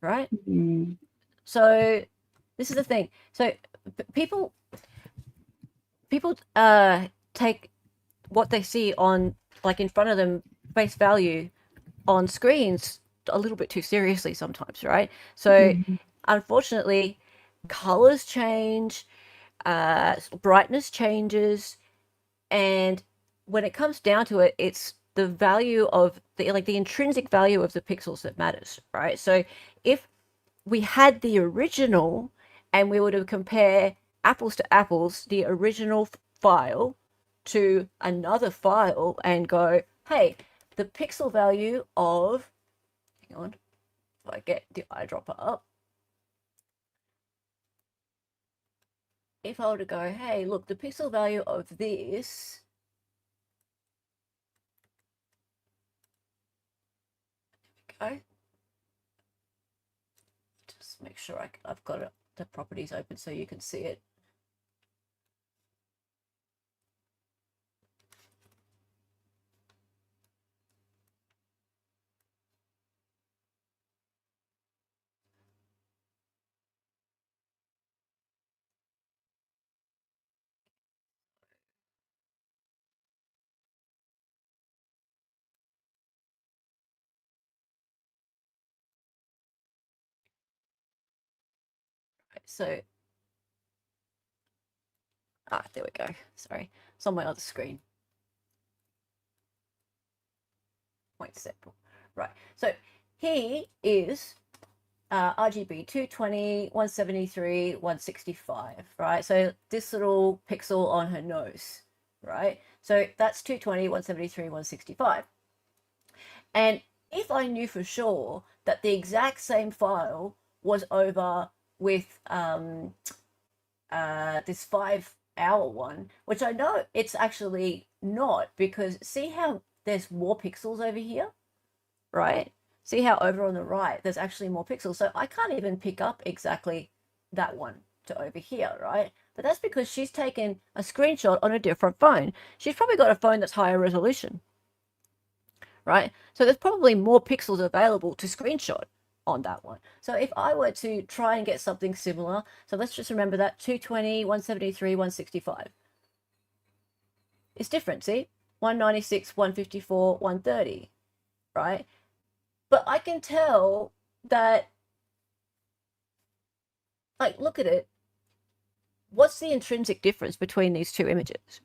Speaker 1: right?
Speaker 2: Mm-hmm.
Speaker 1: So this is the thing. So people take what they see on, like, in front of them, face value on screens a little bit too seriously sometimes, right? So unfortunately, colors change, brightness changes, and when it comes down to it, it's the value of the intrinsic value of the pixels that matters, right? So if we had the original and we were to compare apples to apples, the original file to another file, and go, hey, the pixel value of, hang on, if I get the eyedropper up. If I were to go, hey, look, the pixel value of this just make sure I've got the properties open so you can see it. So, there we go. Sorry, it's on my other screen. Point sample. Right. So he is RGB 220, 173, 165. Right. So this little pixel on her nose. Right. So that's 220, 173, 165. And if I knew for sure that the exact same file was over with this 5 hour one, which I know it's actually not, because see how there's more pixels over here, right? See how over on the right there's actually more pixels, so I can't even pick up exactly that one to over here, right? But that's because she's taken a screenshot on a different phone. She's probably got a phone that's higher resolution, right? So there's probably more pixels available to screenshot on that one. So if I were to try and get something similar, so let's just remember that 220, 173, 165. It's different, see? 196, 154, 130, right? But I can tell that, like, look at it. What's the intrinsic difference between these two images?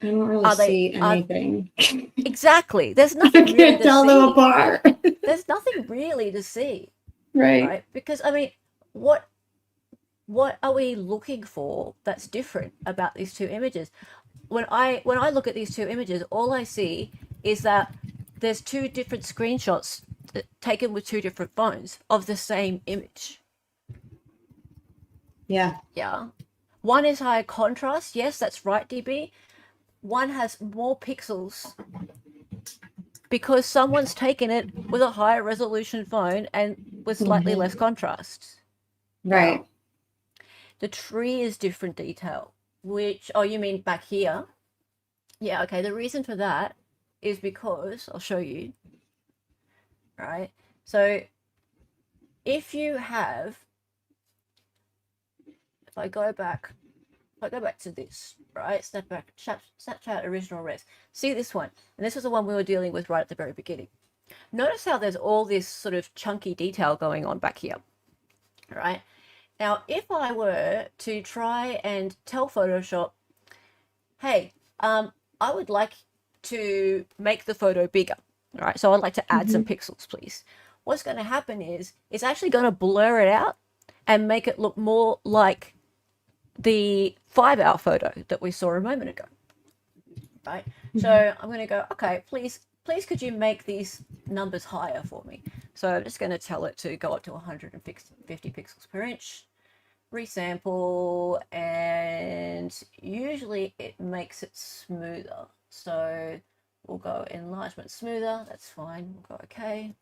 Speaker 2: I don't really see anything.
Speaker 1: Exactly. There's nothing
Speaker 2: I can't tell them apart.
Speaker 1: There's nothing really to see.
Speaker 2: Right.
Speaker 1: Because, I mean, what are we looking for that's different about these two images? When I look at these two images, all I see is that there's two different screenshots taken with two different phones of the same image.
Speaker 2: Yeah.
Speaker 1: Yeah. One is higher contrast. Yes, that's right, DB. One has more pixels because someone's taken it with a higher resolution phone and with slightly less contrast.
Speaker 2: Right.
Speaker 1: Yeah. The tree is different detail, which, oh, you mean back here? Yeah, okay. The reason for that is because, I'll show you, right? So if you have, if I go back, if I go back to this, right? Snapchat original res. See this one. And this was the one we were dealing with right at the very beginning. Notice how there's all this sort of chunky detail going on back here, right? Now, if I were to try and tell Photoshop, hey, I would like to make the photo bigger, right? So I'd like to add some pixels, please. What's going to happen is it's actually going to blur it out and make it look more like the 5-hour photo that we saw a moment ago, right? So I'm going to go, okay, please could you make these numbers higher for me? So I'm just going to tell it to go up to 150 pixels per inch, resample, and usually it makes it smoother. So we'll go enlargement smoother, that's fine, we'll go okay.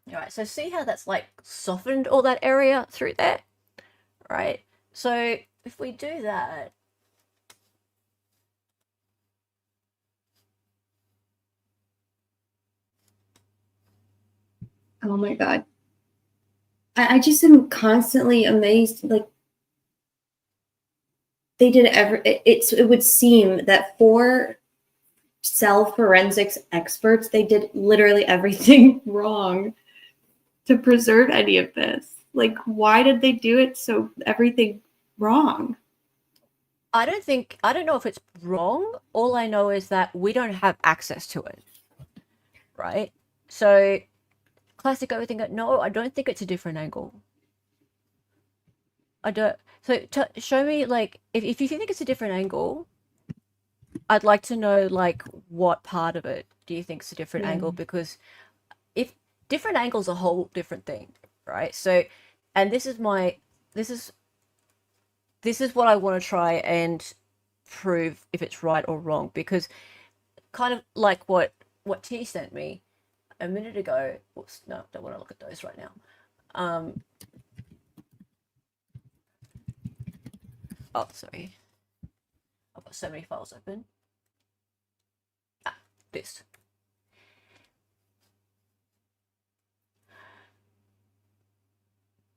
Speaker 1: All right, so see how that's like softened all that area through there, right? So if we do that,
Speaker 2: oh my God. I just am constantly amazed. Like, they did it would seem that for cell forensics experts, they did literally everything wrong to preserve any of this. Like, why did they do it so everything wrong?
Speaker 1: I don't know if it's wrong. All I know is that we don't have access to it, right? So classic overthinker, no, I don't think it's a different angle. I don't. So show me, like, if you think it's a different angle, I'd like to know, like, what part of it do you think is a different angle? Because if different angles are a whole different thing, right? So, and this is what I want to try and prove if it's right or wrong, because kind of like what T sent me a minute ago. Oops, no, don't want to look at those right now. Oh, sorry. I've got so many files open. This.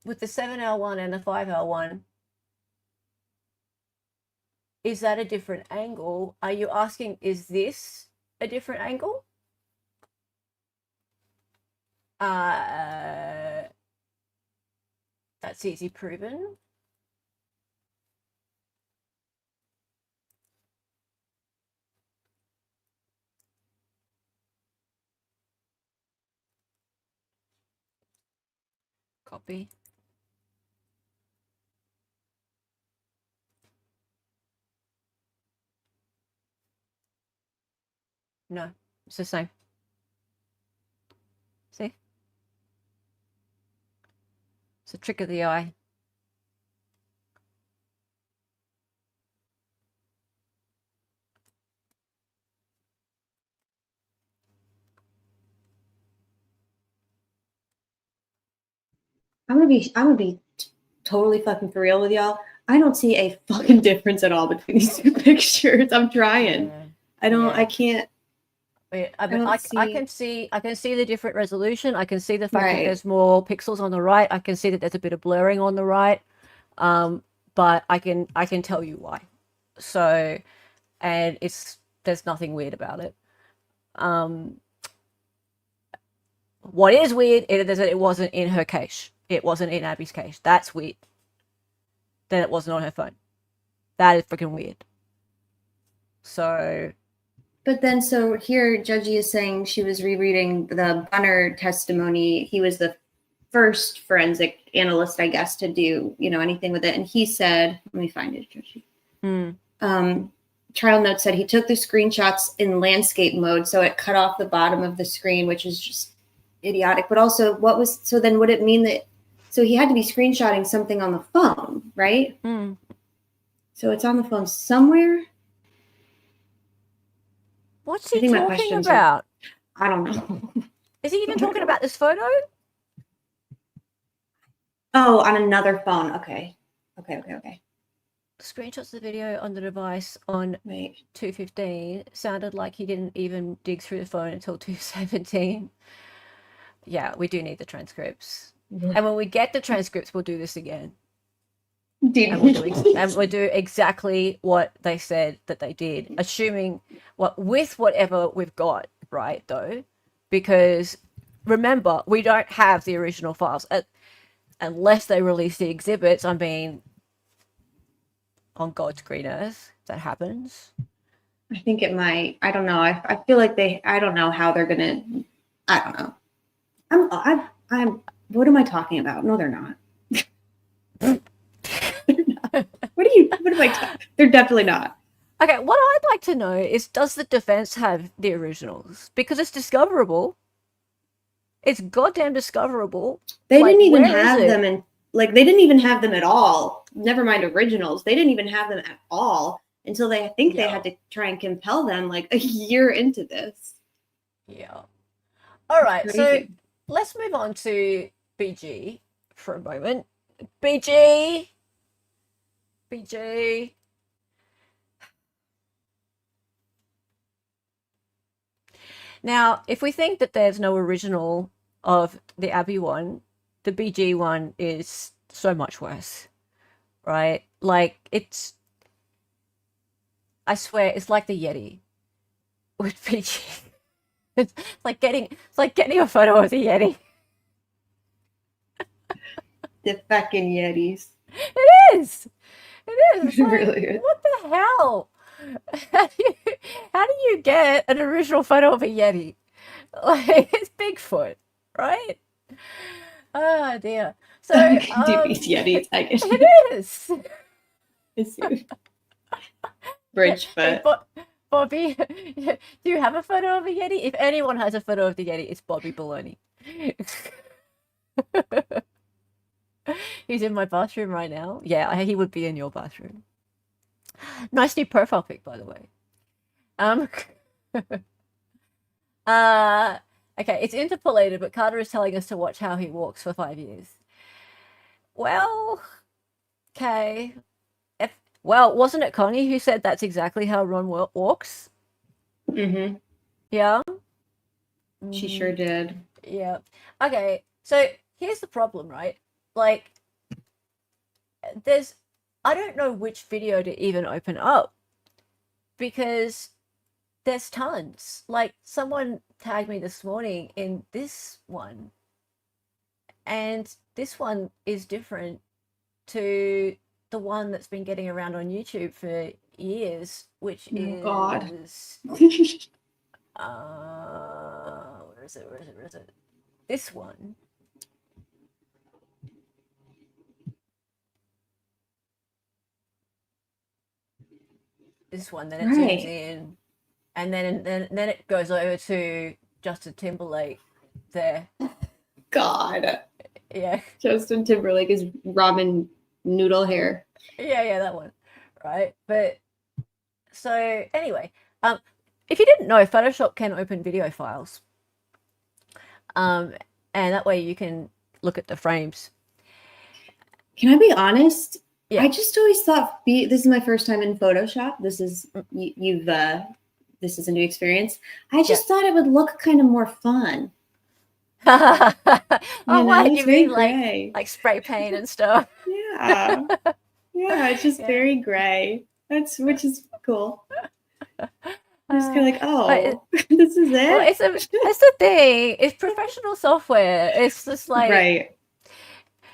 Speaker 1: With the 7-hour one and the 5-hour one, is that a different angle? Are you asking, is this a different angle? That's easy proven. Copy. No, it's the same. See? It's a trick of the eye.
Speaker 2: I'm gonna be totally fucking for real with y'all. I don't see a fucking difference at all between these two pictures. I'm trying.
Speaker 1: Yeah.
Speaker 2: I can't.
Speaker 1: I can see the different resolution. I can see the fact that
Speaker 2: Right.
Speaker 1: there's more pixels on the right. I can see that there's a bit of blurring on the right. But I can tell you why. So, and there's nothing weird about it. What is weird is that it wasn't in her cache. It wasn't in Abby's cache. That's weird. Then it wasn't on her phone. That is freaking weird. So,
Speaker 2: But then, so here, Judgy is saying she was rereading the Bunner testimony. He was the first forensic analyst, I guess, to do, anything with it. And he said, let me find it, Judgy. Trial note said he took the screenshots in landscape mode, so it cut off the bottom of the screen, which is just idiotic. But also, so then would it mean that, so he had to be screenshotting something on the phone, right? So it's on the phone somewhere.
Speaker 1: What's he talking about?
Speaker 2: I don't know.
Speaker 1: Is he even talking about this photo?
Speaker 2: Oh, on another phone. Okay.
Speaker 1: Screenshots of the video on the device on 2:15 sounded like he didn't even dig through the phone until 2:17. Yeah, we do need the transcripts. And when we get the transcripts, we'll do this again.
Speaker 2: Dude.
Speaker 1: And we'll do exactly what they said that they did, assuming with whatever we've got, right, though, because remember, we don't have the original files unless they release the exhibits. I mean, on God's green earth, that happens.
Speaker 2: I think it might. I don't know. I feel like I don't know how they're gonna. I don't know. I'm. What am I talking about? No, they're not. They're not. What am I talking? They're definitely not.
Speaker 1: Okay, what I'd like to know is, does the defense have the originals? Because it's discoverable. It's goddamn discoverable.
Speaker 2: They didn't even have them, and like they didn't even have them at all. Never mind originals. They didn't even have them at all until they had to try and compel them like a year into this.
Speaker 1: Yeah. All right, so let's move on to BG for a moment. BG. Now, if we think that there's no original of the Abby one, the BG one is so much worse, right? Like, I swear, it's like the Yeti with BG. It's like getting a photo of the Yeti.
Speaker 2: The fucking Yetis.
Speaker 1: It is. It's like,
Speaker 2: really is.
Speaker 1: What the hell? How do you get an original photo of a Yeti? Like, it's Bigfoot, right? Oh dear. So
Speaker 2: Yetis, I guess.
Speaker 1: It is.
Speaker 2: It's Bridgefoot.
Speaker 1: Hey, Bobby, do you have a photo of a Yeti? If anyone has a photo of the Yeti, it's Bobby Baloney. He's in my bathroom right now. Yeah, he would be in your bathroom. Nice new profile pic, by the way. Okay, it's interpolated, but Carter is telling us to watch how he walks for 5 years. Well, okay. Well, wasn't it Connie who said that's exactly how Ron walks?
Speaker 2: Mm-hmm.
Speaker 1: Yeah.
Speaker 2: She sure did.
Speaker 1: Yeah. Okay, so here's the problem, right? Like, I don't know which video to even open up because there's tons. Like, someone tagged me this morning in this one, and this one is different to the one that's been getting around on YouTube for years, which is
Speaker 2: God.
Speaker 1: Where is it? This one. This one, then it zooms in, and then it goes over to Justin Timberlake there.
Speaker 2: God.
Speaker 1: Yeah.
Speaker 2: Justin Timberlake is ramen noodle hair.
Speaker 1: Yeah, that one. Right. But so anyway, if you didn't know, Photoshop can open video files. And that way you can look at the frames.
Speaker 2: Can I be honest?
Speaker 1: Yeah.
Speaker 2: I just always thought this is my first time in Photoshop. This is this is a new experience. I just thought it would look kind of more fun.
Speaker 1: Oh, what you mean,
Speaker 2: gray.
Speaker 1: like spray paint and stuff?
Speaker 2: Yeah, yeah, it's just very gray. Which is cool. I'm just kind of like, oh, this is it.
Speaker 1: Well, it's the thing. It's professional software. It's just like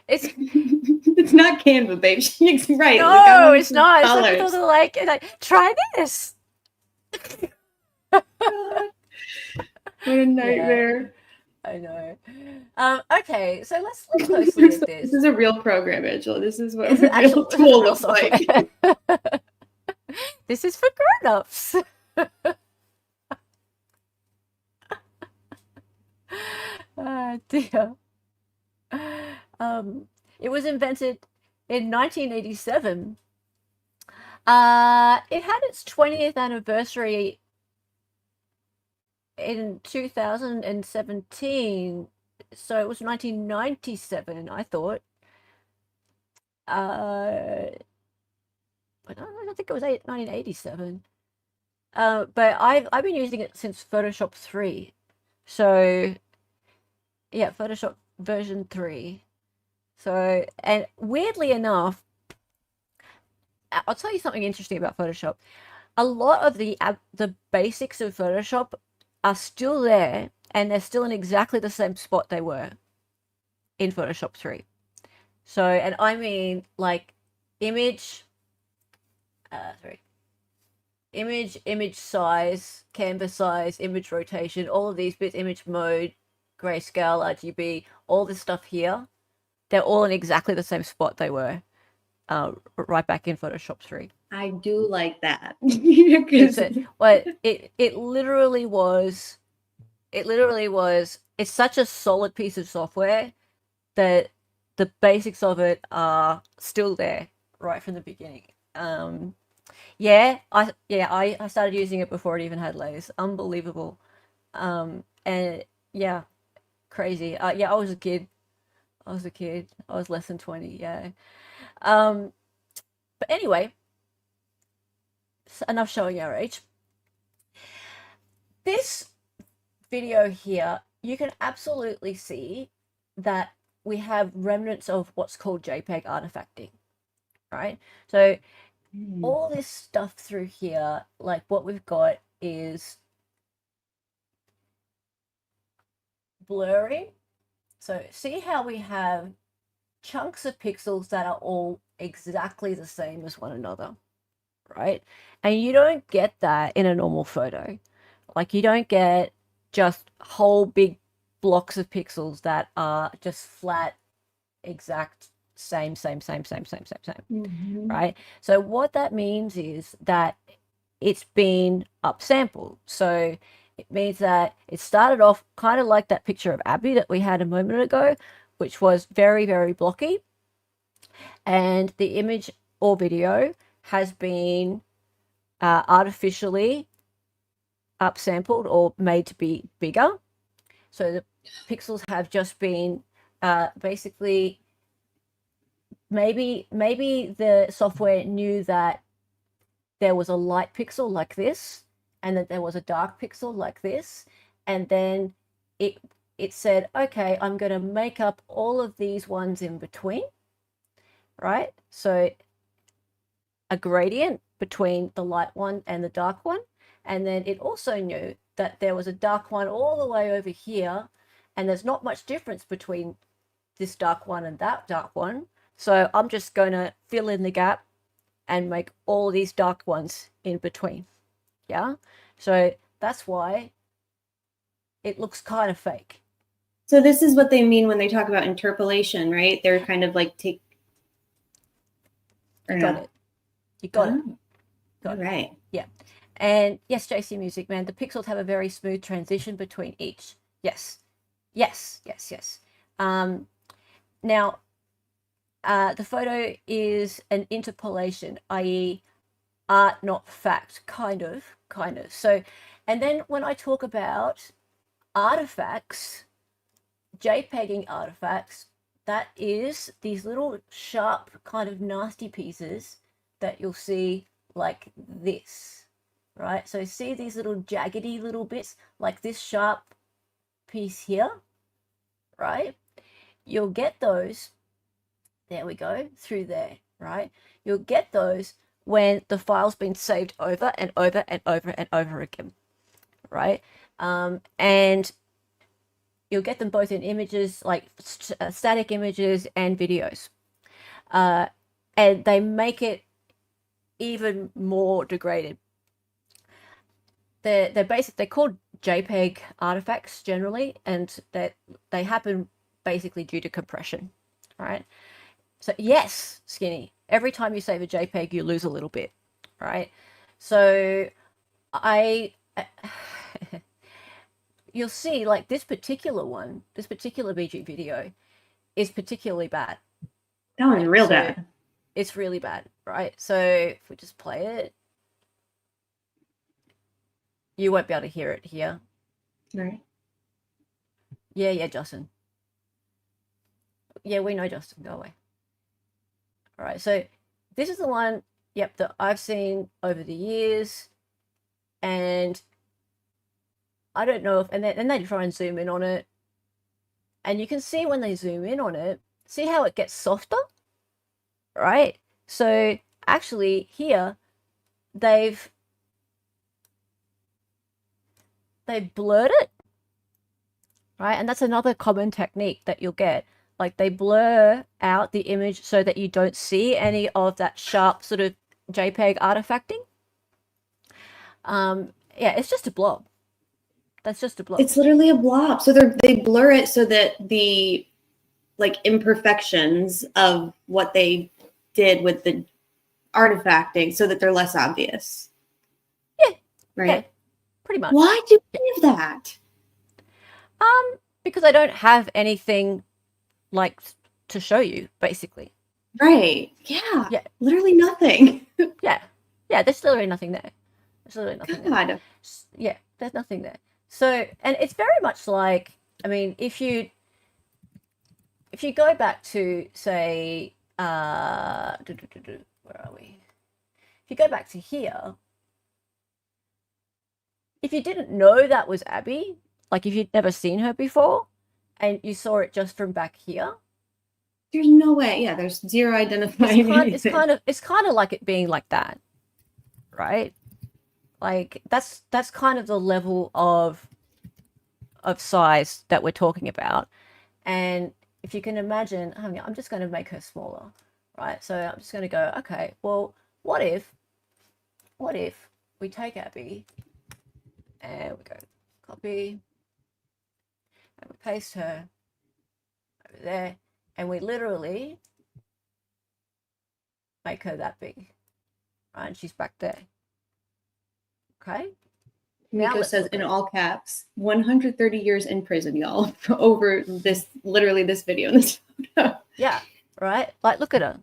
Speaker 2: It's not Canva, babe. Right.
Speaker 1: No, it's not. Some people are like, try this.
Speaker 2: God. What a nightmare.
Speaker 1: Yeah, I know. Okay, so let's look closely at this.
Speaker 2: This is a real program, Angela. This is what a real tool looks like.
Speaker 1: This is for grown-ups. Oh, dear. It was invented in 1987. It had its 20th anniversary in 2017, so it was 1997, I thought. I don't think it was 1987. But I've been using it since Photoshop 3. So yeah, Photoshop version 3. So, and weirdly enough, I'll tell you something interesting about Photoshop. A lot of the basics of Photoshop are still there, and they're still in exactly the same spot they were in Photoshop 3. So, and I mean like image, image size, canvas size, image rotation, all of these bits, image mode, grayscale, RGB, all this stuff here, they're all in exactly the same spot they were right back in Photoshop 3.
Speaker 2: I do like that.
Speaker 1: But it literally was, it's such a solid piece of software that the basics of it are still there right from the beginning. I started using it before it even had layers. Unbelievable. And yeah, crazy. I was a kid. I was less than 20. Yeah. But anyway, enough showing our age. This video here, you can absolutely see that we have remnants of what's called JPEG artifacting, right? So all this stuff through here, like what we've got is blurring. So see how we have chunks of pixels that are all exactly the same as one another, right? And you don't get that in a normal photo. Like you don't get just whole big blocks of pixels that are just flat, exact, same, right? So what that means is that it's been upsampled. So it means that it started off kind of like that picture of Abby that we had a moment ago, which was very, very blocky. And the image or video has been artificially upsampled or made to be bigger. So the pixels have just been basically, maybe the software knew that there was a light pixel like this and that there was a dark pixel like this, and then it said, okay, I'm going to make up all of these ones in between, right? So a gradient between the light one and the dark one. And then it also knew that there was a dark one all the way over here, and there's not much difference between this dark one and that dark one. So I'm just going to fill in the gap and make all these dark ones in between. Yeah. So that's why it looks kind of fake.
Speaker 2: So this is what they mean when they talk about interpolation, right? They're kind of like
Speaker 1: You got it. You got it.
Speaker 2: All right.
Speaker 1: Yeah. And yes, JC Music Man, the pixels have a very smooth transition between each. Yes. Now, the photo is an interpolation, i.e. art, not fact, kind of. So, and then when I talk about artifacts, JPEGing artifacts, that is these little sharp kind of nasty pieces that you'll see like this, right? So see these little jaggedy little bits, like this sharp piece here, right? You'll get those, there we go, through there, right? You'll get those when the file's been saved over and over and over and over again, right? And you'll get them both in images, like static images and videos. And they make it even more degraded. They're called JPEG artifacts generally, and that they happen basically due to compression, right? So yes, Skinny, every time you save a JPEG, you lose a little bit, right? So you'll see like this particular BG video is particularly bad.
Speaker 2: That one's real bad.
Speaker 1: It's really bad, right? So if we just play it, you won't be able to hear it here.
Speaker 2: Right.
Speaker 1: Yeah, Justin. Yeah, we know Justin. Go away. All right, so this is the one, yep, that I've seen over the years, and I don't know if, and then they try and zoom in on it, And you can see when they zoom in on it, see how it gets softer, right? So actually here, they've blurred it, right? And that's another common technique that you'll get. Like they blur out the image so that you don't see any of that sharp sort of JPEG artifacting. Yeah, it's just a blob. That's just a blob.
Speaker 2: It's literally a blob. So they blur it so that the like imperfections of what they did with the artifacting so that they're less obvious.
Speaker 1: Yeah.
Speaker 2: Right.
Speaker 1: Yeah, pretty much.
Speaker 2: Why do you have that?
Speaker 1: Because I don't have anything like to show you, basically.
Speaker 2: Right. Yeah.
Speaker 1: Yeah.
Speaker 2: Literally nothing.
Speaker 1: Yeah. Yeah, there's literally nothing there. There's literally nothing
Speaker 2: God.
Speaker 1: there. Yeah, there's nothing there. So, and it's very much like, I mean, if you go back to say, where are we? If you go back to here, if you didn't know that was Abby, like if you'd never seen her before, and you saw it just from back here,
Speaker 2: there's no way. Yeah, there's zero identifying.
Speaker 1: It's kind of like it being like that, right? Like that's kind of the level of size that we're talking about. And if you can imagine, I'm just going to make her smaller, right? So I'm just going to go, okay, well, what if we take Abby and we go copy and we paste her over there and we literally make her that big, right? And she's back there. Okay.
Speaker 2: Miko says in all caps, 130 years in prison, y'all, over this, literally this video and this photo.
Speaker 1: Yeah, right? Like, look at her.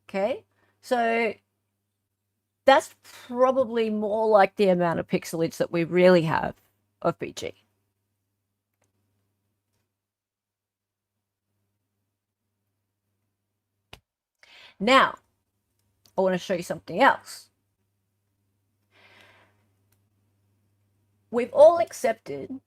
Speaker 1: Okay. So that's probably more like the amount of pixelage that we really have of BG. Now, I want to show you something else. We've all accepted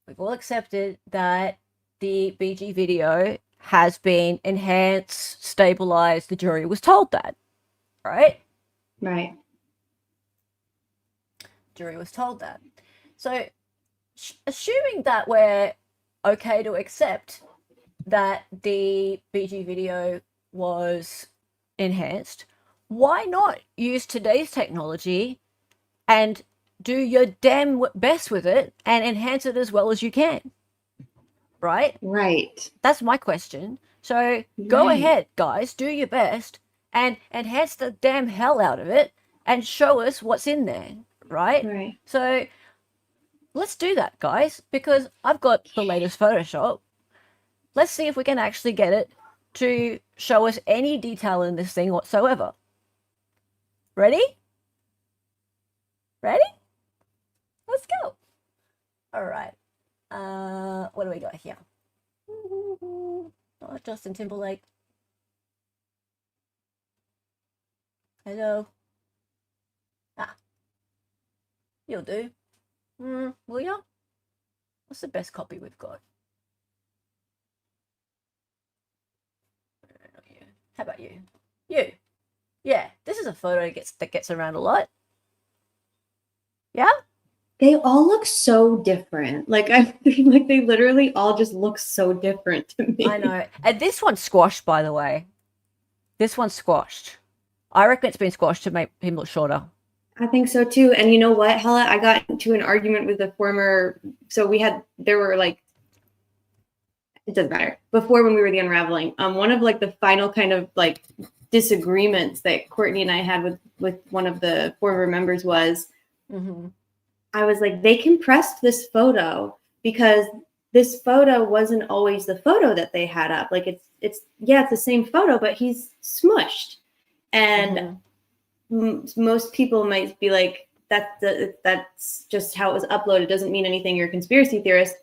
Speaker 1: that the BG video has been enhanced, stabilized. The jury was told that, right?
Speaker 2: Right.
Speaker 1: Jury was told that. So, assuming that we're okay to accept that the BG video was enhanced, why not use today's technology and do your damn best with it and enhance it as well as you can? Right?
Speaker 2: Right.
Speaker 1: That's my question. So go ahead, guys, do your best and enhance the damn hell out of it and show us what's in there, right?
Speaker 2: Right.
Speaker 1: So let's do that, guys, because I've got the latest Photoshop. Let's see if we can actually get it to show us any detail in this thing whatsoever. Ready? Ready? Let's go. All right. What do we got here? Oh, Justin Timberlake. Hello. Ah. You'll do. Will ya? What's the best copy we've got? How about you? You. Yeah, this is a photo that gets around a lot. Yeah?
Speaker 2: They all look so different. Like I feel like they literally all just look so different to me.
Speaker 1: I know. And this one's squashed, by the way. This one's squashed. I reckon it's been squashed to make him look shorter.
Speaker 2: I think so too. And you know what, Hella? I got into an argument with a former. So there were like, it doesn't matter. Before when we were the Unraveling, one of like the final kind of like disagreements that Courtney and I had with one of the former members was, I was like, they compressed this photo because this photo wasn't always the photo that they had up. Like it's the same photo, but he's smushed. And most people might be like, that's just how it was uploaded. It doesn't mean anything. You're a conspiracy theorist.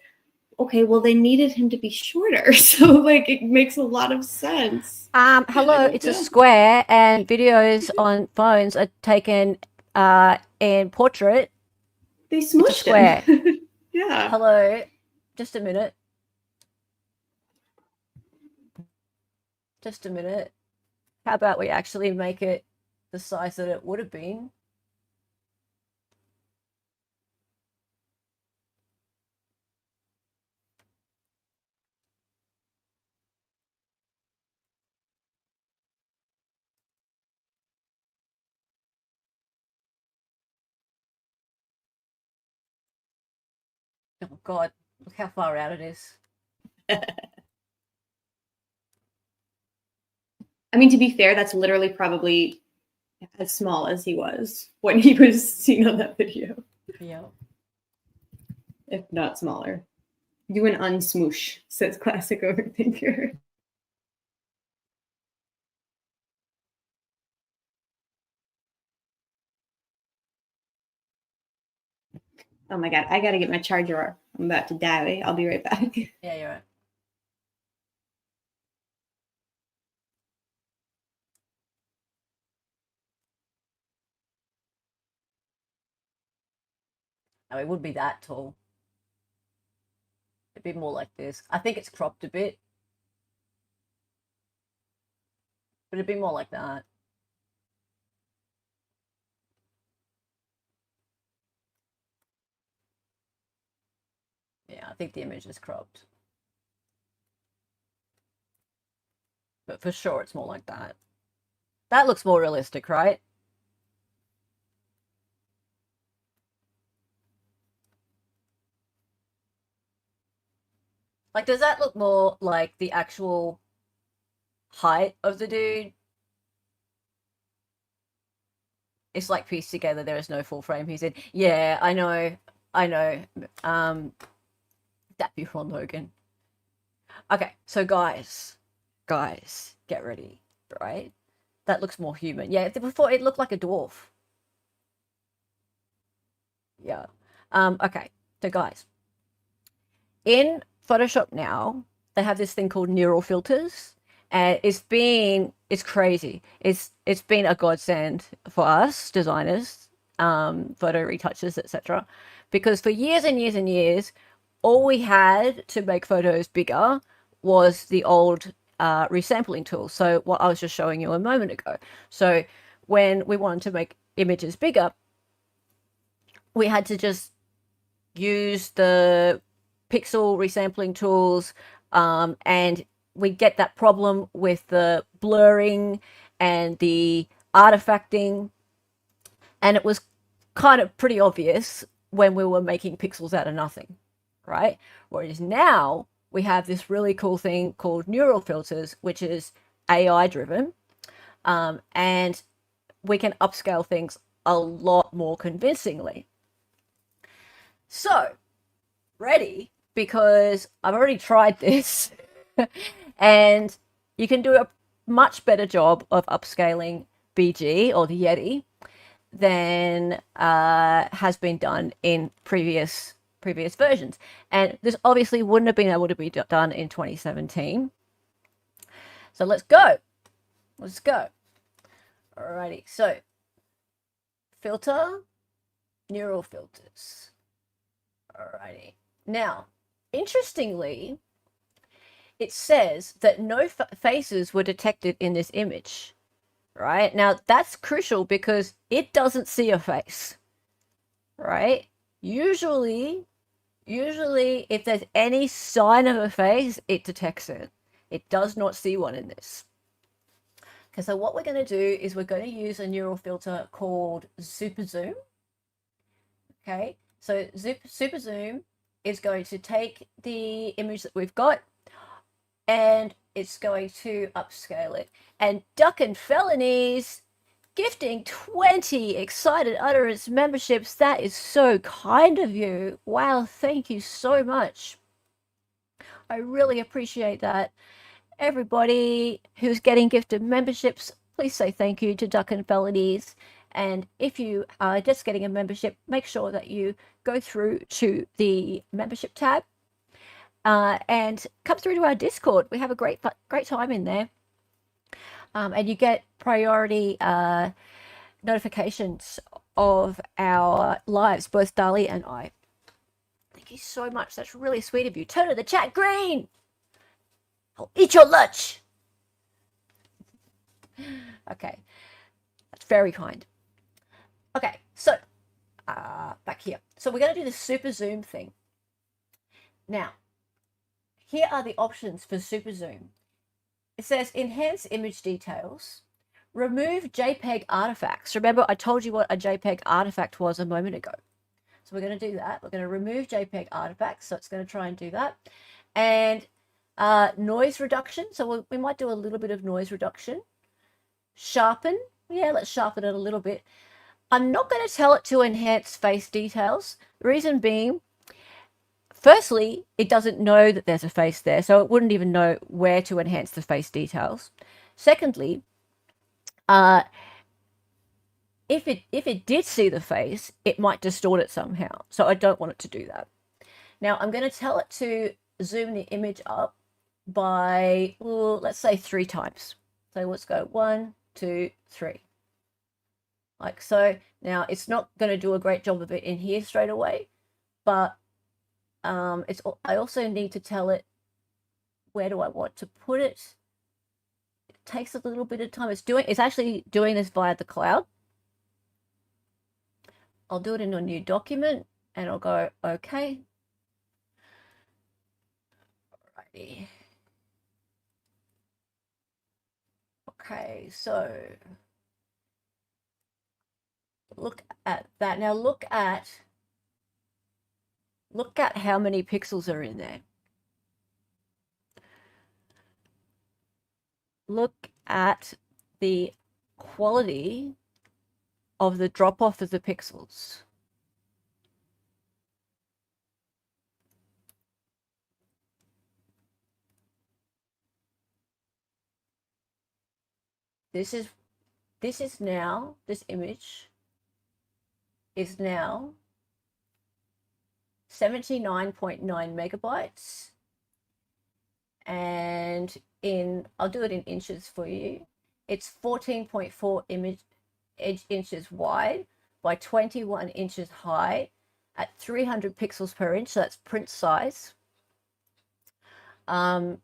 Speaker 2: Okay, well, they needed him to be shorter. So like, it makes a lot of sense.
Speaker 1: Hello, it's a square and videos on phones are taken in portrait.
Speaker 2: They smushed
Speaker 1: square.
Speaker 2: him. Yeah.
Speaker 1: Hello. just a minute. Just a minute. How about we actually make it the size that it would have been? Oh God, look how far out it is.
Speaker 2: I mean, to be fair, that's literally probably as small as he was when he was seen on that video.
Speaker 1: Yeah.
Speaker 2: If not smaller. Do an unsmoosh, says classic overthinker. Oh my God, I gotta get my charger. I'm about to die. I'll be right back.
Speaker 1: Yeah, you're right. No, it would be that tall. It'd be more like this. I think it's cropped a bit, but it'd be more like that. Yeah, I think the image is cropped. But for sure, it's more like that. That looks more realistic, right? Like, does that look more like the actual height of the dude? It's like pieced together. There is no full frame. He said, "Yeah, I know, I know." That be Ron Logan. Okay, so guys, get ready, right? That looks more human. Yeah, before it looked like a dwarf. Yeah. Okay, so guys, in Photoshop now, they have this thing called neural filters, and it's crazy. It's been a godsend for us designers, photo retouchers, etc. Because for years and years and years, all we had to make photos bigger was the old resampling tool. So what I was just showing you a moment ago. So when we wanted to make images bigger, we had to just use the pixel resampling tools, and we get that problem with the blurring and the artifacting, and it was kind of pretty obvious when we were making pixels out of nothing, right? Whereas now we have this really cool thing called neural filters, which is AI driven, and we can upscale things a lot more convincingly. So ready, because I've already tried this and you can do a much better job of upscaling BG or the Yeti than has been done in previous versions. And this obviously wouldn't have been able to be done in 2017. So let's go. Let's go. Alrighty. So filter, neural filters. Alrighty. Now, interestingly, it says that no faces were detected in this image, right? Now, that's crucial because it doesn't see a face, right? Usually, if there's any sign of a face, it detects it. It does not see one in this. Okay, so what we're going to do is we're going to use a neural filter called Super Zoom. Okay, so Super Zoom is going to take the image that we've got and it's going to upscale it. And Duck and Felonies gifting 20 excited utterance memberships. That is so kind of you. Wow, thank you so much. I really appreciate that. Everybody who's getting gifted memberships, please say thank you to Duck and Felonies. And if you are just getting a membership, make sure that you go through to the membership tab and come through to our Discord. We have a great time in there. And you get priority notifications of our lives, both Dali and I. you so much. That's really sweet of you. Turn the chat green. I'll eat your lunch. Okay. That's very kind. Okay, so back here. So we're going to do the super zoom thing. Now, here are the options for super zoom. It says enhance image details, remove JPEG artifacts. Remember, I told you what a JPEG artifact was a moment ago. So we're going to do that. We're going to remove JPEG artifacts. So it's going to try and do that. And noise reduction. So we might do a little bit of noise reduction. Sharpen. Yeah, let's sharpen it a little bit. I'm not going to tell it to enhance face details. The reason being, firstly, it doesn't know that there's a face there, so it wouldn't even know where to enhance the face details. Secondly, if it did see the face, it might distort it somehow. So I don't want it to do that. Now I'm going to tell it to zoom the image up by, well, let's say 3 times. So let's go 1, 2, 3. Like so. Now it's not going to do a great job of it in here straight away, but I also need to tell it where do I want to put it. It takes a little bit of time. It's actually doing this via the cloud. I'll do it in a new document and I'll go okay. Alrighty. Okay, so look at that. Now look at how many pixels are in there. Look at the quality of the drop off of the pixels. This image is now 79.9 megabytes, and I'll do it in inches for you. It's 14.4 inches wide by 21 inches high at 300 pixels per inch. So that's print size. And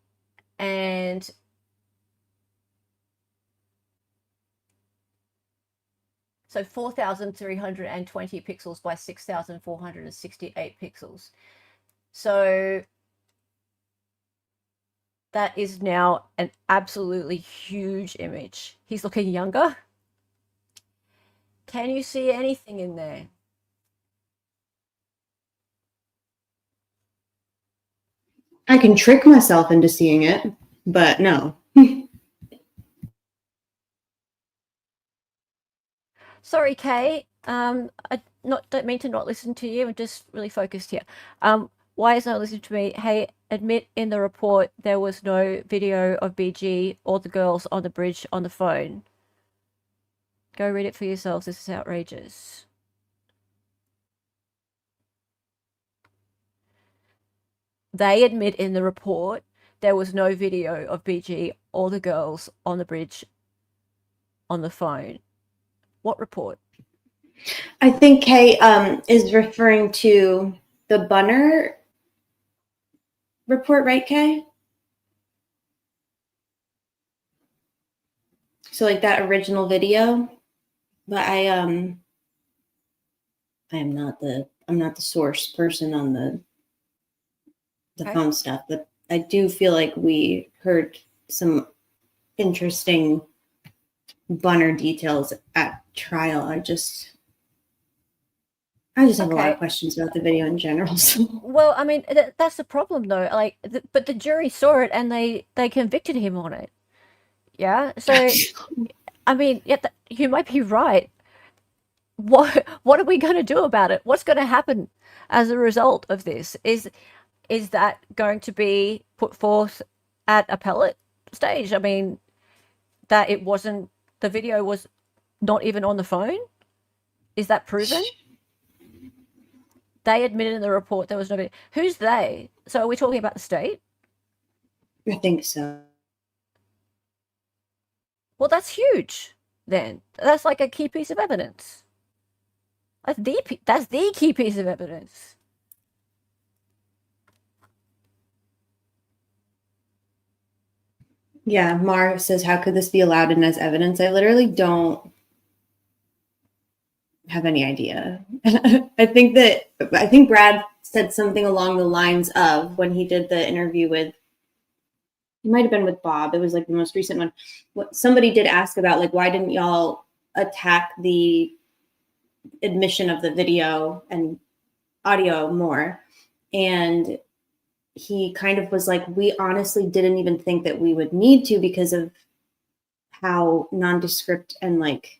Speaker 1: so 4,320 pixels by 6,468 pixels. So that is now an absolutely huge image. He's looking younger. Can you see anything in there?
Speaker 2: I can trick myself into seeing it, but no.
Speaker 1: Sorry, Kay. I don't mean to not listen to you. I'm just really focused here. Why is not listening to me? Hey, admit in the report there was no video of BG or the girls on the bridge on the phone. Go read it for yourselves. This is outrageous. They admit in the report there was no video of BG or the girls on the bridge on the phone. What report?
Speaker 2: I think Kay is referring to the Bunner report, right, Kay? So like that original video, but I am not the source person on the
Speaker 1: Okay.
Speaker 2: phone stuff, but I do feel like we heard some interesting Bunner details at trial. I just have a lot of questions about the video in general. So.
Speaker 1: Well, I mean, that's the problem, though. Like, but the jury saw it and they convicted him on it. Yeah. So, I mean, yeah, you might be right. What are we going to do about it? What's going to happen as a result of this? Is that going to be put forth at appellate stage? I mean, that the video was not even on the phone. Is that proven? They admitted in the report there was no video. Who's they? So are we talking about the state?
Speaker 2: I think so.
Speaker 1: Well, that's huge then. That's like a key piece of evidence. That's the key piece of evidence.
Speaker 2: Yeah, Mar says, how could this be allowed in as evidence? I literally don't have any idea. I think Brad said something along the lines of, when he did the interview with, it might have been with Bob, it was like the most recent one. What somebody did ask about, like, why didn't y'all attack the admission of the video and audio more? And he kind of was like, we honestly didn't even think that we would need to, because of how nondescript and like,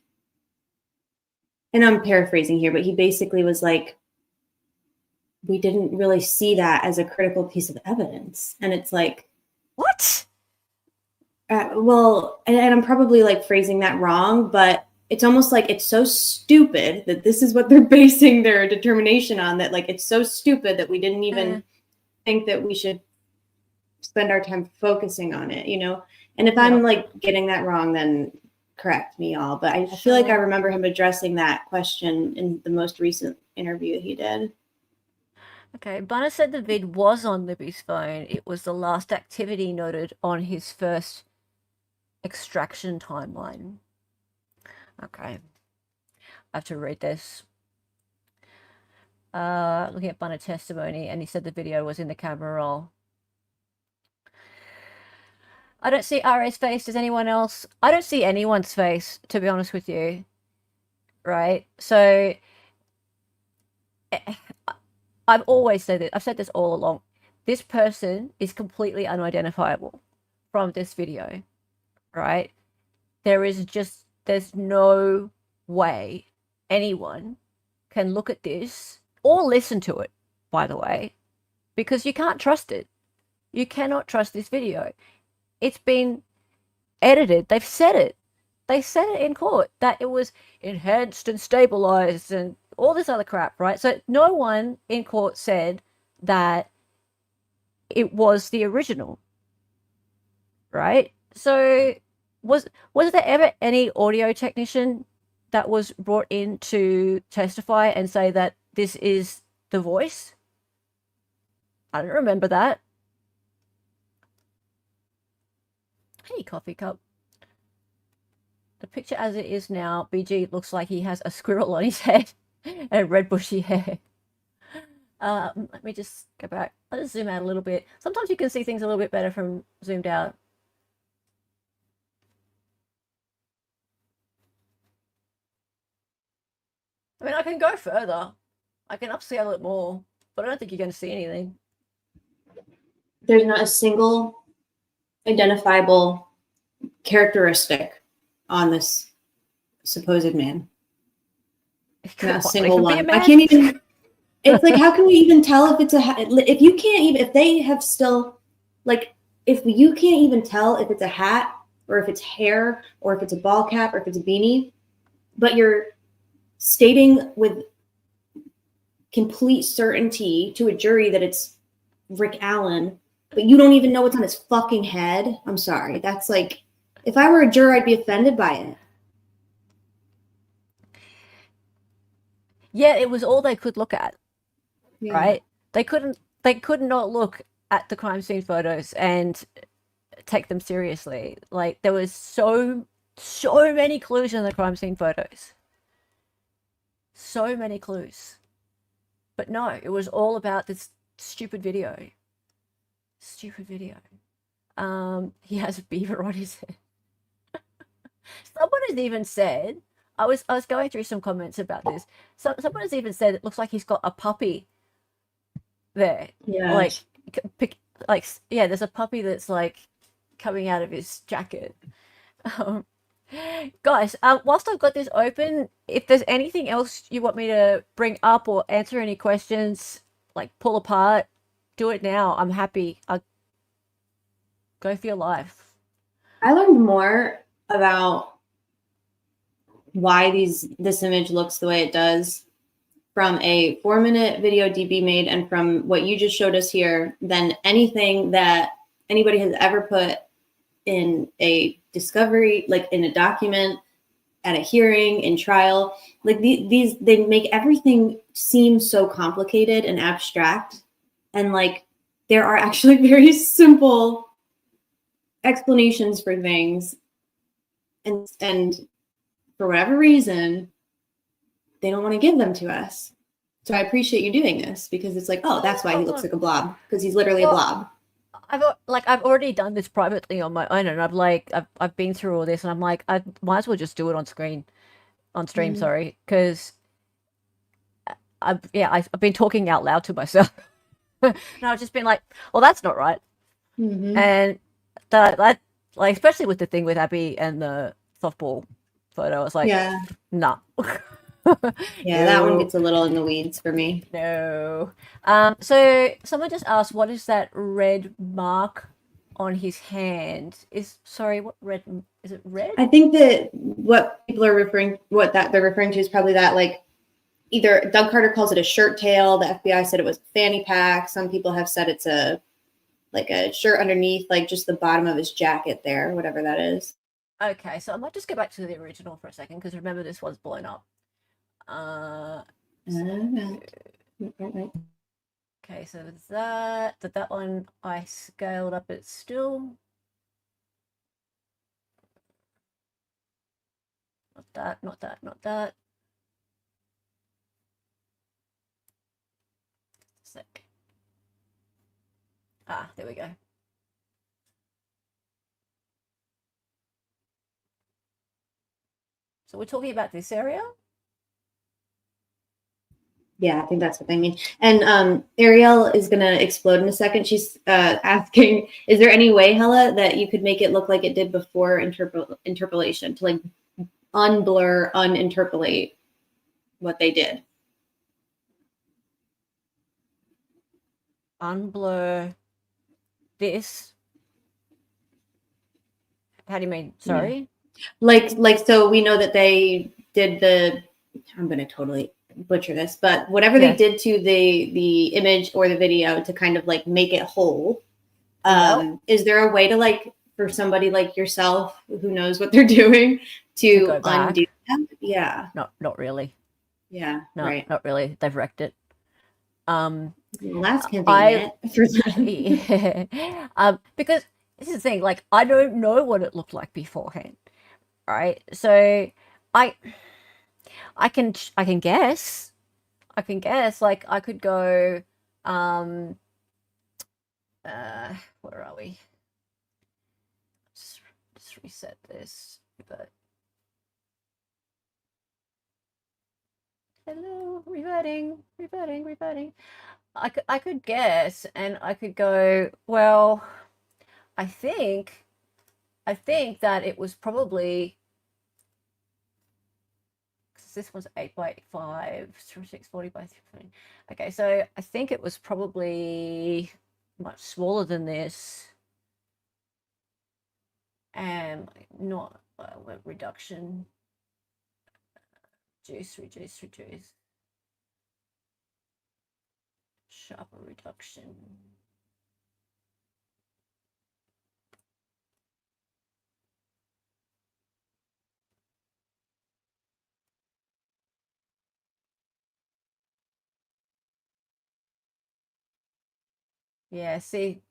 Speaker 2: and I'm paraphrasing here, but he basically was like, we didn't really see that as a critical piece of evidence. And it's like,
Speaker 1: What?
Speaker 2: well, and I'm probably like phrasing that wrong, but it's almost like it's so stupid that this is what they're basing their determination on, that like it's so stupid that we didn't even think that we should spend our time focusing on it, you know? And if I'm like getting that wrong, then correct me, all. But I feel like I remember him addressing that question in the most recent interview he did.
Speaker 1: Okay, Bunner said the vid was on Libby's phone. It was the last activity noted on his first extraction timeline. Okay. I have to read this. Looking at Bunner testimony, and he said the video was in the camera roll. I don't see RA's face. Does anyone else? I don't see anyone's face, to be honest with you. Right? So I've always said it. I've said this all along. This person is completely unidentifiable from this video, right? There's no way anyone can look at this or listen to it, by the way, because you can't trust it. You cannot trust this video. It's been edited. They've said it. They said it in court that it was enhanced and stabilized and all this other crap, right? So no one in court said that it was the original, right? So was there ever any audio technician that was brought in to testify and say that this is the voice? I don't remember that. Hey, coffee cup. The picture as it is now, BG looks like he has a squirrel on his head and red bushy hair. Let me just go back. I'll just zoom out a little bit. Sometimes you can see things a little bit better from zoomed out. I mean, I can go further. I can upscale it more, but I don't think you're going to see anything.
Speaker 2: There's not a single identifiable characteristic on this supposed man. Not a single one. I can't even. It's like, how can we even tell if it's if you can't even, if they have still, like, if you can't even tell if it's a hat or if it's hair or if it's a ball cap or if it's a beanie, but you're stating with complete certainty to a jury that it's Rick Allen, but you don't even know what's on his fucking head. I'm sorry. That's like, if I were a juror, I'd be offended by it.
Speaker 1: Yeah, it was all they could look at, right? They could not look at the crime scene photos and take them seriously. Like, there was so many clues in the crime scene photos. So many clues. But no, it was all about this stupid video. Stupid video. He has a beaver on his head. Someone has even said, I was going through some comments about this. Someone has even said it looks like he's got a puppy there. Yeah. Yeah, there's a puppy that's like coming out of his jacket. Guys, whilst I've got this open, if there's anything else you want me to bring up or answer any questions, like pull apart, do it now. I'm happy. Go for your life.
Speaker 2: I learned more about why this image looks the way it does from a 4-minute video DB made and from what you just showed us here than anything that anybody has ever put in a discovery, like in a document, at a hearing, in trial. Like they make everything seem so complicated and abstract. And like, there are actually very simple explanations for things, and for whatever reason, they don't want to give them to us. So I appreciate you doing this, because it's like, oh, that's why he looks like a blob, because he's literally a blob.
Speaker 1: I've already done this privately on my own, and I've been through all this, and I'm like, I might as well just do it on stream, sorry, because I've been talking out loud to myself, and I've just been like, well, that's not right, and that like, especially with the thing with Abby and the softball photo, I was like,
Speaker 2: Yeah.
Speaker 1: nah.
Speaker 2: Yeah, that one gets a little in the weeds for me.
Speaker 1: No. So someone just asked, what is that red mark on his hand? What red is it? Red?
Speaker 2: I think that what they're referring to is probably that, like, either Doug Carter calls it a shirt tail. The FBI said it was a fanny pack. Some people have said it's a shirt underneath, like just the bottom of his jacket there, whatever that is.
Speaker 1: Okay, so I might just go back to the original for a second, because remember, this was blown up. Okay, so that one I scaled up. It's still not that. Sick. There we go. So we're talking about this area?
Speaker 2: Yeah, I think that's what they mean. And Ariel is going to explode in a second. She's asking, is there any way, Hella, that you could make it look like it did before interpolation, to like unblur, uninterpolate what they did?
Speaker 1: Unblur this? How do you mean? Sorry?
Speaker 2: Yeah. Like, so we know that they did I'm going to totally butcher this, but whatever they did to the image or the video to kind of like make it whole, is there a way to, like, for somebody like yourself who knows what they're doing to undo that? Yeah.
Speaker 1: Not really.
Speaker 2: Yeah.
Speaker 1: No,
Speaker 2: right.
Speaker 1: Not really. They've wrecked it.
Speaker 2: Well, that's convenient for them.
Speaker 1: Yeah. Because this is the thing, like, I don't know what it looked like beforehand, right? So I can guess. Like, I could go, where are we? Just reset this. But hello, reverting. I could guess, and I could go, well, I think that it was probably, because this one's 8 by 5, 640 by 340. Okay, so I think it was probably much smaller than this, and not reduction, reduce, sharper reduction. Yeah, see,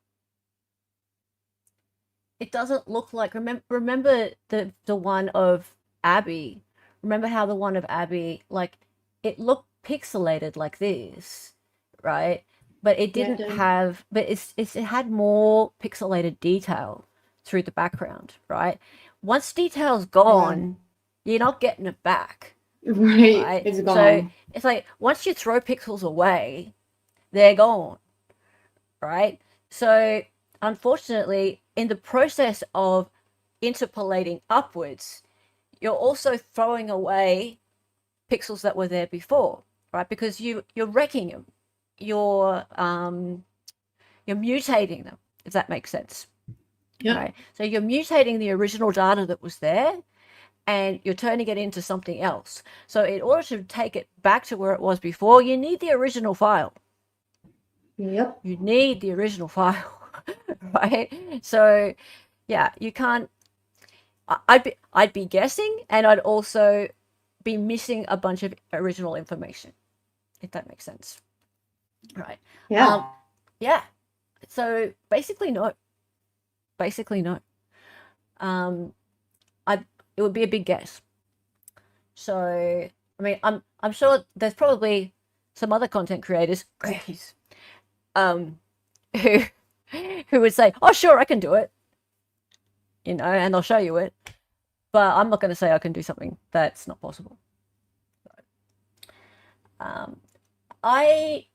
Speaker 1: it doesn't look like, remember the one of Abby. Remember how the one of Abby, like, it looked pixelated like this, right? But it didn't have, but it had more pixelated detail through the background, right? Once detail's gone, you're not getting it back.
Speaker 2: Right. It's gone.
Speaker 1: So it's like, once you throw pixels away, they're gone, right? So unfortunately, in the process of interpolating upwards, you're also throwing away pixels that were there before, right? Because you're wrecking them, you're mutating them, if that makes sense.
Speaker 2: Yep.
Speaker 1: Right? So you're mutating the original data that was there, and you're turning it into something else. So in order to take it back to where it was before, you need the original file.
Speaker 2: Yep.
Speaker 1: You need the original file, right? So yeah, you can't. I'd be guessing, and I'd also be missing a bunch of original information, if that makes sense. Right.
Speaker 2: Yeah.
Speaker 1: Yeah. So basically no. It would be a big guess. So, I mean, I'm sure there's probably some other content creators, who who would say, "Oh, sure, I can do it," and they'll show you it. But I'm not going to say I can do something that's not possible. I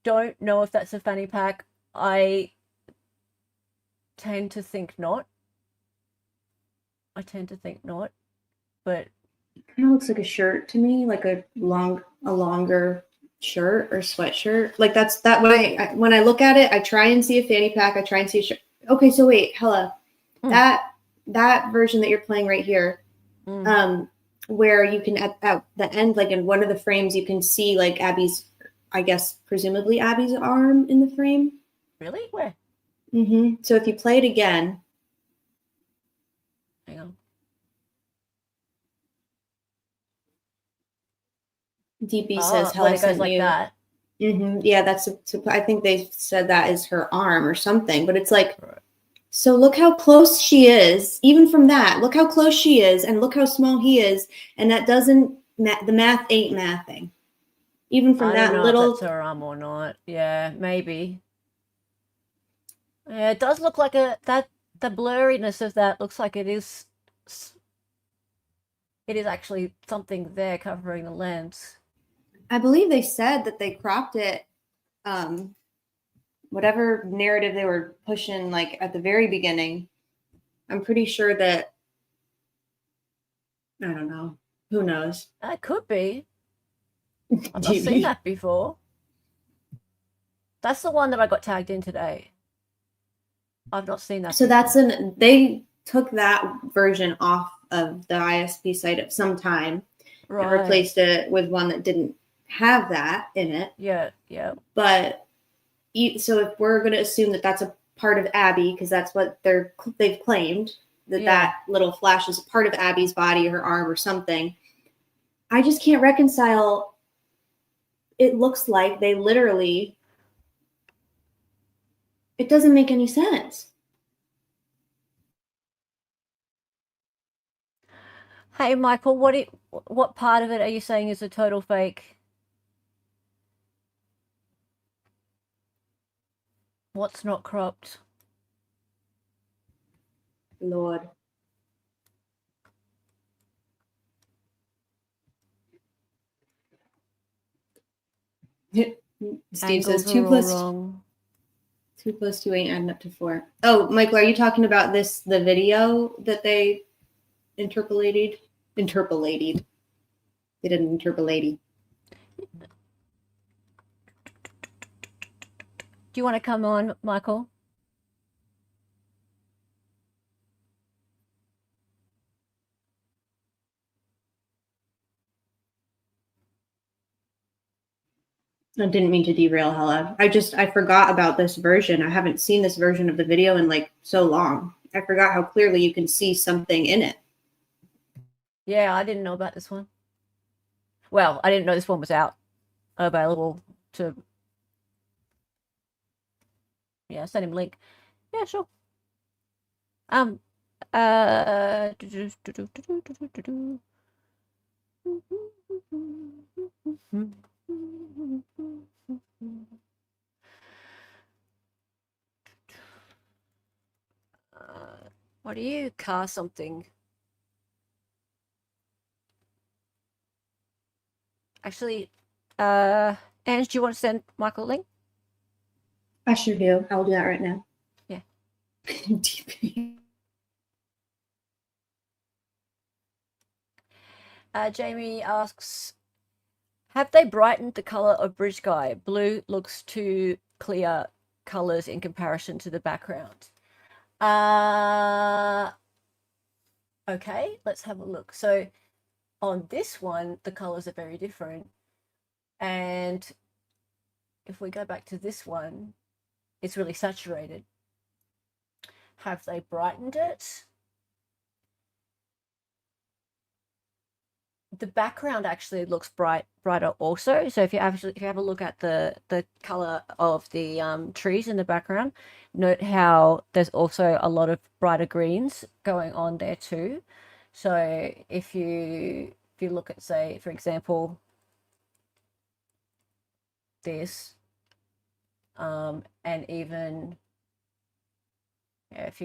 Speaker 1: don't know if that's a fanny pack. I tend to think not. But
Speaker 2: Kind of looks like a shirt to me, like a longer shirt or sweatshirt. Like that's that when I look at it, I try and see a fanny pack. I try and see a shirt. Okay, so wait, Hella, that version that you're playing right here, where you can at the end, like in one of the frames, you can see like Abby's, I guess presumably Abby's arm in the frame.
Speaker 1: Really? Where?
Speaker 2: So if you play it again,
Speaker 1: hang on.
Speaker 2: DB says
Speaker 1: when it goes like that.
Speaker 2: Yeah, I think they said that is her arm or something, but it's like, so look how close she is. Even from that, look how close she is, and look how small he is, and that doesn't the math ain't mathing. Even from that little.
Speaker 1: If that's her arm or not. Yeah, maybe. Yeah, it does look like the blurriness of that looks like it is actually something there covering the lens.
Speaker 2: I believe they said that they cropped it, whatever narrative they were pushing, like at the very beginning. I'm pretty sure that, I don't know. Who knows?
Speaker 1: That could be. I've not seen that before. That's the one that I got tagged in today. I've not seen that.
Speaker 2: So before. They took that version off of the ISP site at some time, and replaced it with one that didn't have that in it.
Speaker 1: Yeah.
Speaker 2: But so if we're going to assume that that's a part of Abby, because that's what they've claimed, that little flash is a part of Abby's body, her arm, or something. I just can't reconcile. It looks like they literally. It doesn't make any sense.
Speaker 1: Hey, Michael, what part of it are you saying is a total fake? What's not cropped?
Speaker 2: Lord. Steve says 2 plus 2 ain't adding up to 4. Oh, Michael, are you talking about the video that they interpolated? They didn't interpolate.
Speaker 1: Do you want to come on, Michael?
Speaker 2: I didn't mean to derail, Hella. I forgot about this version. I haven't seen this version of the video in like so long. I forgot how clearly you can see something in it.
Speaker 1: Yeah, I didn't know about this one. Well, I didn't know this one was out, available to. Yeah, send him a link. Yeah, sure. What do you car something? Actually, Ange, do you want to send Michael a link?
Speaker 2: I sure do. I'll do that right now.
Speaker 1: Yeah. Jamie asks, have they brightened the color of Bridge Sky? Blue looks too clear colors in comparison to the background. Okay, let's have a look. So on this one, the colors are very different. And if we go back to this one, it's really saturated. Have they brightened it? the background actually looks brighter also. So if you have a look at the color of the trees in the background, note how there's also a lot of brighter greens going on there too. So if you look at, say, for example, this, and even, yeah, if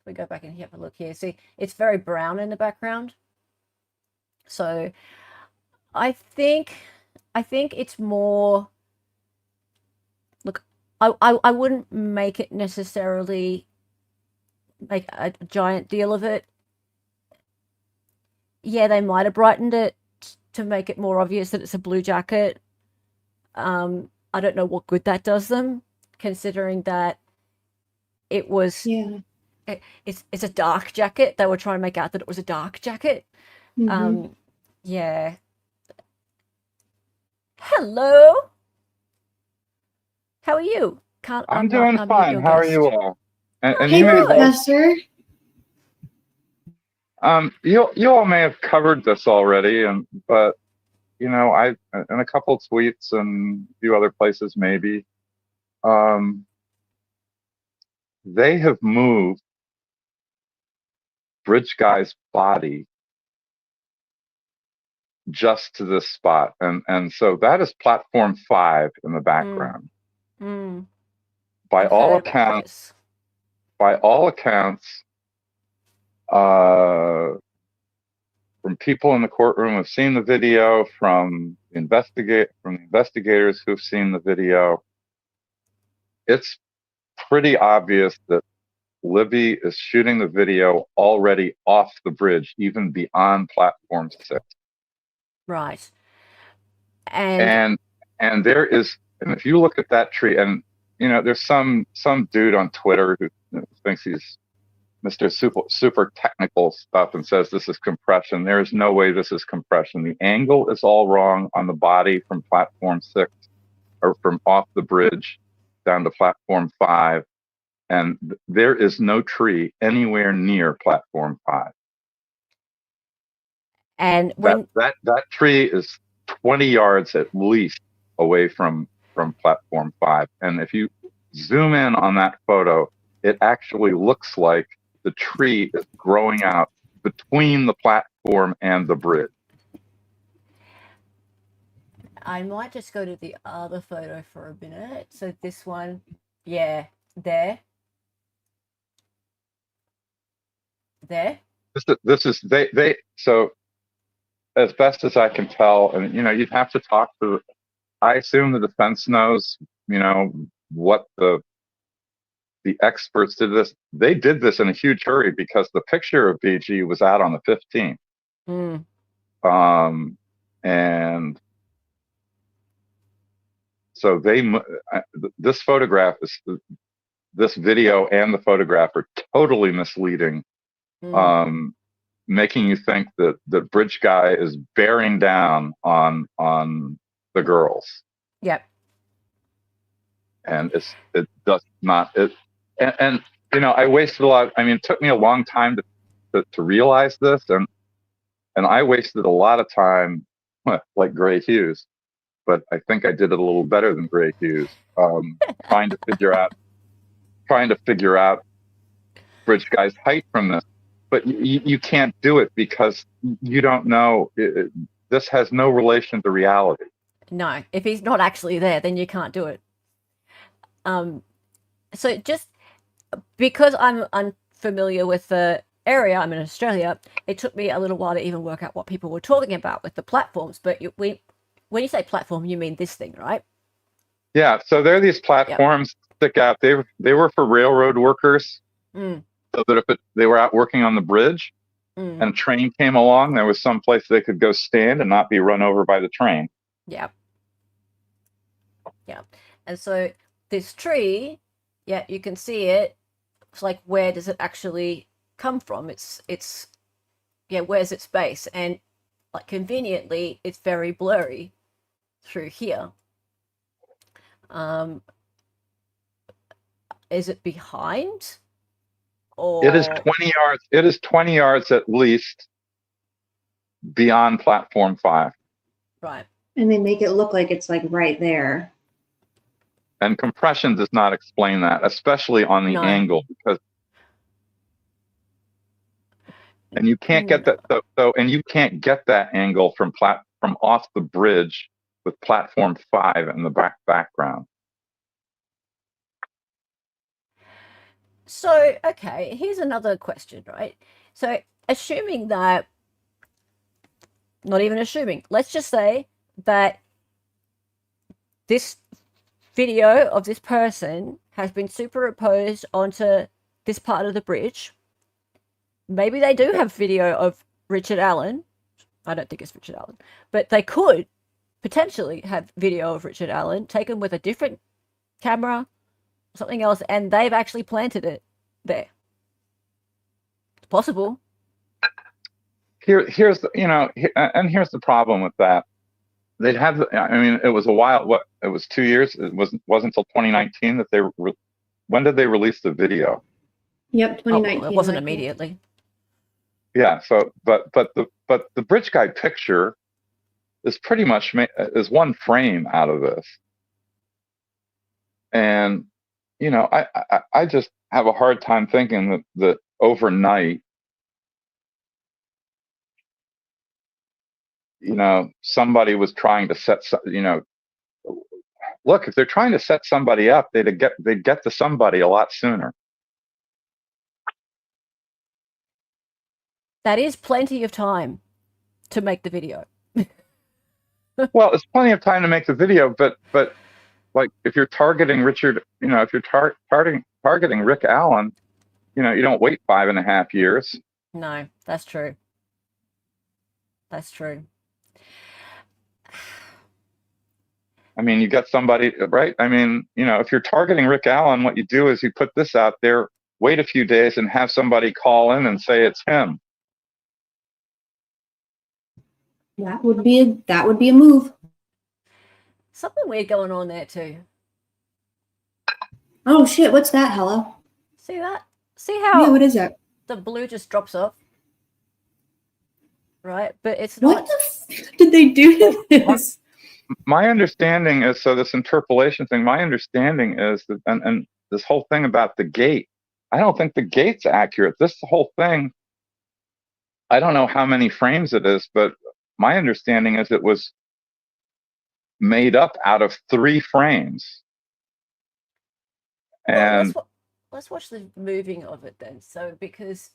Speaker 1: we go back and have a look here, see it's very brown in the background. So I think it's more, look, I wouldn't make it necessarily make a giant deal of it. Yeah, they might have brightened it to make it more obvious that it's a blue jacket. I don't know what good that does them, considering that it was
Speaker 2: Yeah.
Speaker 1: it's a dark jacket. They were trying to make out that it was a dark jacket.
Speaker 2: Mhm.
Speaker 1: Yeah. Hello. How are you? Can't
Speaker 3: I'm doing
Speaker 1: unmute
Speaker 3: fine.
Speaker 1: your
Speaker 3: How are you
Speaker 1: guest.
Speaker 3: all?
Speaker 1: I'm
Speaker 3: And
Speaker 2: Hey,
Speaker 3: you may have
Speaker 1: good.
Speaker 2: Professor.
Speaker 3: you all may have covered this already, but I in a couple of tweets and a few other places maybe, um, they have moved Bridge Guy's body just to this spot, and so that is platform 5 in the
Speaker 1: Mm,
Speaker 3: background.
Speaker 1: mm.
Speaker 3: By
Speaker 1: I've
Speaker 3: all
Speaker 1: heard about
Speaker 3: accounts,
Speaker 1: this.
Speaker 3: by all accounts, uh, from people in the courtroom who've seen the video, from the investigators who've seen the video, it's pretty obvious that Libby is shooting the video already off the bridge, even beyond platform 6.
Speaker 1: Right. And
Speaker 3: And and there is, and if you look at that tree, and there's some dude on Twitter who thinks he's Mr. Super technical stuff and says this is compression. There is no way this is compression. The angle is all wrong on the body from platform 6, or from off the bridge down to platform 5. And there is no tree anywhere near platform 5.
Speaker 1: and
Speaker 3: That
Speaker 1: when
Speaker 3: that that tree is 20 yards at least away from platform 5. And if you zoom in on that photo, it actually looks like the tree is growing out between the platform and the bridge.
Speaker 1: I might just go to the other photo for a minute. So this one, yeah, there, there.
Speaker 3: This is they so, as best as I can tell, and you'd have to talk to. I assume the defense knows, what the experts did this. They did this in a huge hurry because the picture of BG was out on the 15th.
Speaker 1: Mm,
Speaker 3: And so this photograph this video and the photograph are totally misleading,
Speaker 1: mm.
Speaker 3: um, making you think that Bridge Guy is bearing down on the girls.
Speaker 1: Yep.
Speaker 3: And it does not. And I wasted a lot. I mean, it took me a long time to realize this, and I wasted a lot of time, like Gray Hughes, but I think I did it a little better than Gray Hughes, trying to figure out Bridge Guy's height from this. But you can't do it because you don't know. This has no relation to reality.
Speaker 1: No, if he's not actually there, then you can't do it. So just because I'm unfamiliar with the area, I'm in Australia, it took me a little while to even work out what people were talking about with the platforms. But when you say platform, you mean this thing, right?
Speaker 3: Yeah. So there are these
Speaker 1: Yep.
Speaker 3: platforms stick out. They were for railroad workers,
Speaker 1: Mm,
Speaker 3: so that if they were out working on the bridge
Speaker 1: mm,
Speaker 3: and a train came along, there was some place they could go stand and not be run over by the train.
Speaker 1: yeah. Yeah. And so this tree, yeah, you can see it. It's like, where does it actually come from? It's yeah, where's its base? And like conveniently, it's very blurry through here. Um, is it behind
Speaker 3: It is
Speaker 1: or
Speaker 3: 20 yards. It is 20 yards at least beyond platform 5.
Speaker 1: Right.
Speaker 2: And they make it look like it's like right there.
Speaker 3: And compression does not explain that, especially on the
Speaker 1: No.
Speaker 3: angle, because and you can't get that and you can't get that angle from off the bridge with platform 5 in the background.
Speaker 1: So, okay, here's another question, right? So, assuming that, not even assuming, let's just say that this video of this person has been superimposed onto this part of the bridge. Maybe they do have video of Richard Allen. I don't think it's Richard Allen, but they could potentially have video of Richard Allen taken with a different camera, something else, and they've actually planted it there. It's possible.
Speaker 3: Here's the, and here's the problem with that. They'd have, I mean, it was a while. What, it was 2 years. It wasn't until 2019 that they when did they release the video?
Speaker 2: Yep, 2019.
Speaker 1: It wasn't immediately.
Speaker 3: Yeah. So, but the bridge guide picture is pretty much is one frame out of this, and I just have a hard time thinking that overnight, somebody was trying to set, look, if they're trying to set somebody up, they'd get to somebody a lot sooner.
Speaker 1: That is plenty of time to make the video.
Speaker 3: Well, it's plenty of time to make the video, but like if you're targeting Richard, if you're targeting Rick Allen, you don't wait 5.5 years.
Speaker 1: No, that's true. That's true.
Speaker 3: I mean, you got somebody, right? I mean, if you're targeting Rick Allen, what you do is you put this out there, wait a few days, and have somebody call in and say it's him.
Speaker 2: That would be a move.
Speaker 1: Something weird going on there too.
Speaker 2: Oh shit! What's that? Hello.
Speaker 1: See that? See how?
Speaker 2: Yeah. What is that?
Speaker 1: The blue just drops off. Right, but it's
Speaker 2: What
Speaker 1: not.
Speaker 2: the f did they do to this?
Speaker 3: My understanding is, so this interpolation thing, my understanding is that, and this whole thing about the gate, I don't think the gate's accurate. This whole thing, I don't know how many frames it is, but my understanding is it was made up out of 3 frames. And
Speaker 1: Well, let's watch the moving of it then. So, because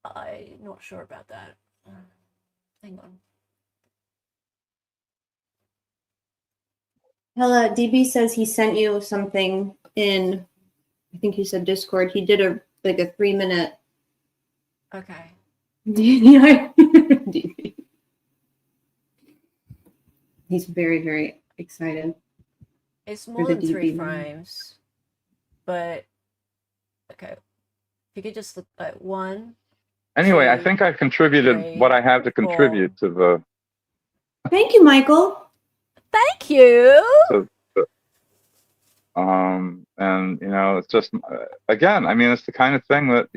Speaker 1: I'm not sure about that. Hang on.
Speaker 2: Hella, DB says he sent you something in, I think you said Discord. He did a 3-minute.
Speaker 1: Okay.
Speaker 2: DB. He's very, very excited.
Speaker 1: It's more than 3 frames, but okay. If you could just look at 1.
Speaker 3: anyway,
Speaker 1: 2,
Speaker 3: I think I've contributed
Speaker 1: 3,
Speaker 3: what I have to contribute
Speaker 1: 4.
Speaker 3: to the.
Speaker 2: Thank you, Michael.
Speaker 1: Thank you.
Speaker 3: And it's just, again, I mean, it's the kind of thing that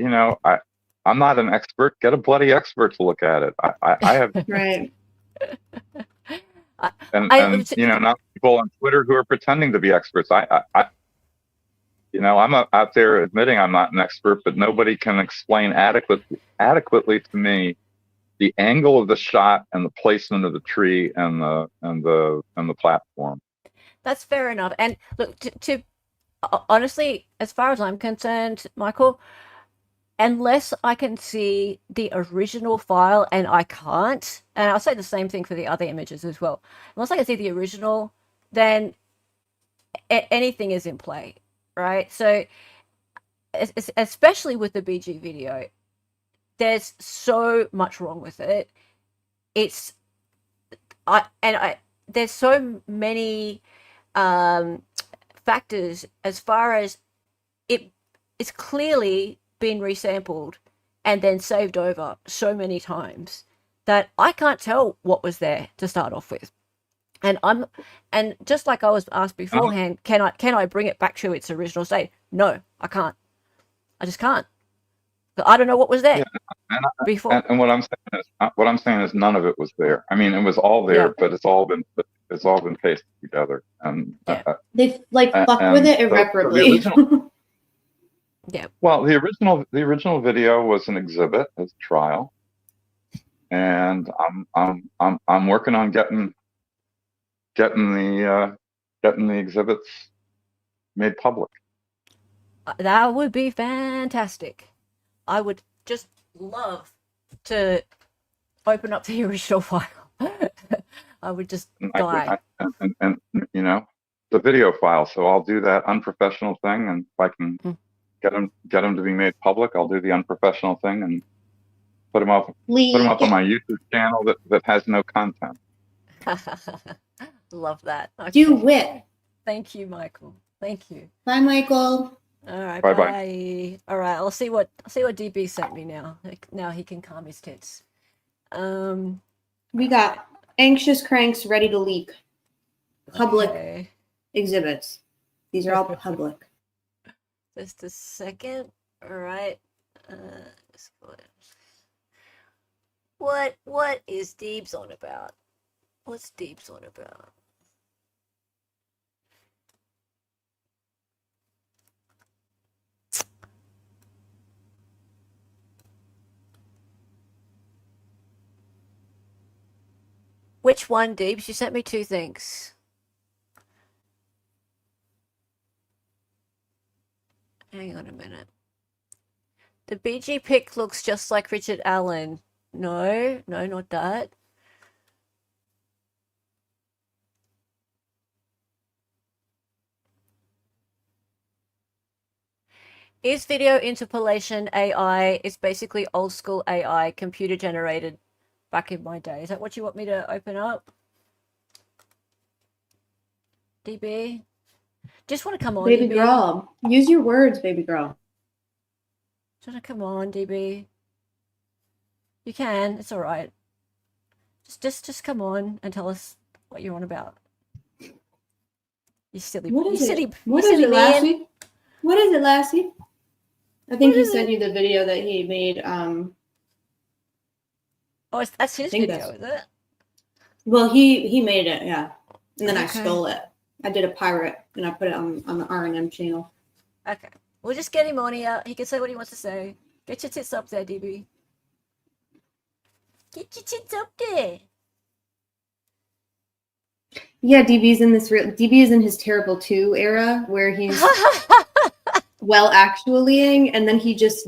Speaker 3: I'm not an expert. Get a bloody expert to look at it. I have
Speaker 2: Right.
Speaker 3: and not people on Twitter who are pretending to be experts. I'm out there admitting I'm not an expert, but nobody can explain adequately to me the angle of the shot and the placement of the tree and the platform.
Speaker 1: That's fair enough. And look, to honestly, as far as I'm concerned, Michael, unless I can see the original file, and I can't, and I'll say the same thing for the other images as well. Unless I can see the original, then anything is in play, right? So, especially with the BG video, there's so much wrong with it. There's so many factors as far as it's clearly been resampled and then saved over so many times that I can't tell what was there to start off with. And just like I was asked beforehand, can I bring it back to its original state? No, I can't. I just can't. I don't know what was there
Speaker 3: Yeah, and,
Speaker 1: before.
Speaker 3: and what I'm saying is none of it was there. I mean, it was all there,
Speaker 1: Yeah.
Speaker 3: but it's all been pasted together. And
Speaker 1: Yeah.
Speaker 2: They like fucked with
Speaker 3: and
Speaker 2: it
Speaker 3: so the
Speaker 2: irreparably.
Speaker 3: original,
Speaker 1: Yeah.
Speaker 3: well, the original video was an exhibit as a trial, and I'm working on getting the exhibits made public.
Speaker 1: That would be fantastic. I would just love to open up the original file. I would just
Speaker 3: And
Speaker 1: die.
Speaker 3: and you know, the video file. So I'll do that unprofessional thing, and if I can get them to be made public, I'll do the unprofessional thing and put them up on my YouTube channel that has no content.
Speaker 1: Love that. Okay.
Speaker 2: Do it.
Speaker 1: Thank you, Michael. Thank you.
Speaker 2: Bye, Michael.
Speaker 1: All right.
Speaker 3: Bye-bye.
Speaker 1: Bye. All right. I'll see what DB sent me now. Now he can calm his tits.
Speaker 2: We got anxious cranks ready to leak. Public
Speaker 1: Okay.
Speaker 2: exhibits. These are all public.
Speaker 1: Just a second. All right. What is Deebs on about? What's Deebs on about? Which one, Deebs? You sent me two things. Hang on a minute. The BG pic looks just like Richard Allen. No, not that. Is video interpolation AI? It's basically old school AI, computer generated back in my day. Is that what you want me to open up? DB? Just want to come on,
Speaker 2: Baby
Speaker 1: DB.
Speaker 2: girl. Use your words, baby girl.
Speaker 1: Just want to come on, DB. You can. It's all right. Just come on and tell us what you're on about. You silly.
Speaker 2: What is
Speaker 1: you silly,
Speaker 2: it? What
Speaker 1: you
Speaker 2: is
Speaker 1: silly
Speaker 2: it,
Speaker 1: man.
Speaker 2: Lassie? What is it, Lassie? I think
Speaker 1: What
Speaker 2: he
Speaker 1: is
Speaker 2: sent
Speaker 1: it?
Speaker 2: you the video that he made.
Speaker 1: Oh, that's his
Speaker 2: think
Speaker 1: video, is it?
Speaker 2: Well, he made it, yeah. And then I
Speaker 1: Okay.
Speaker 2: stole it. I did a pirate and I put it on the R&M channel.
Speaker 1: Okay. We'll just get him on here. He can say what he wants to say. Get your tits up there, DB. Get your tits up there.
Speaker 2: Yeah, DB is in his Terrible 2 era where he's well actuallying and then he just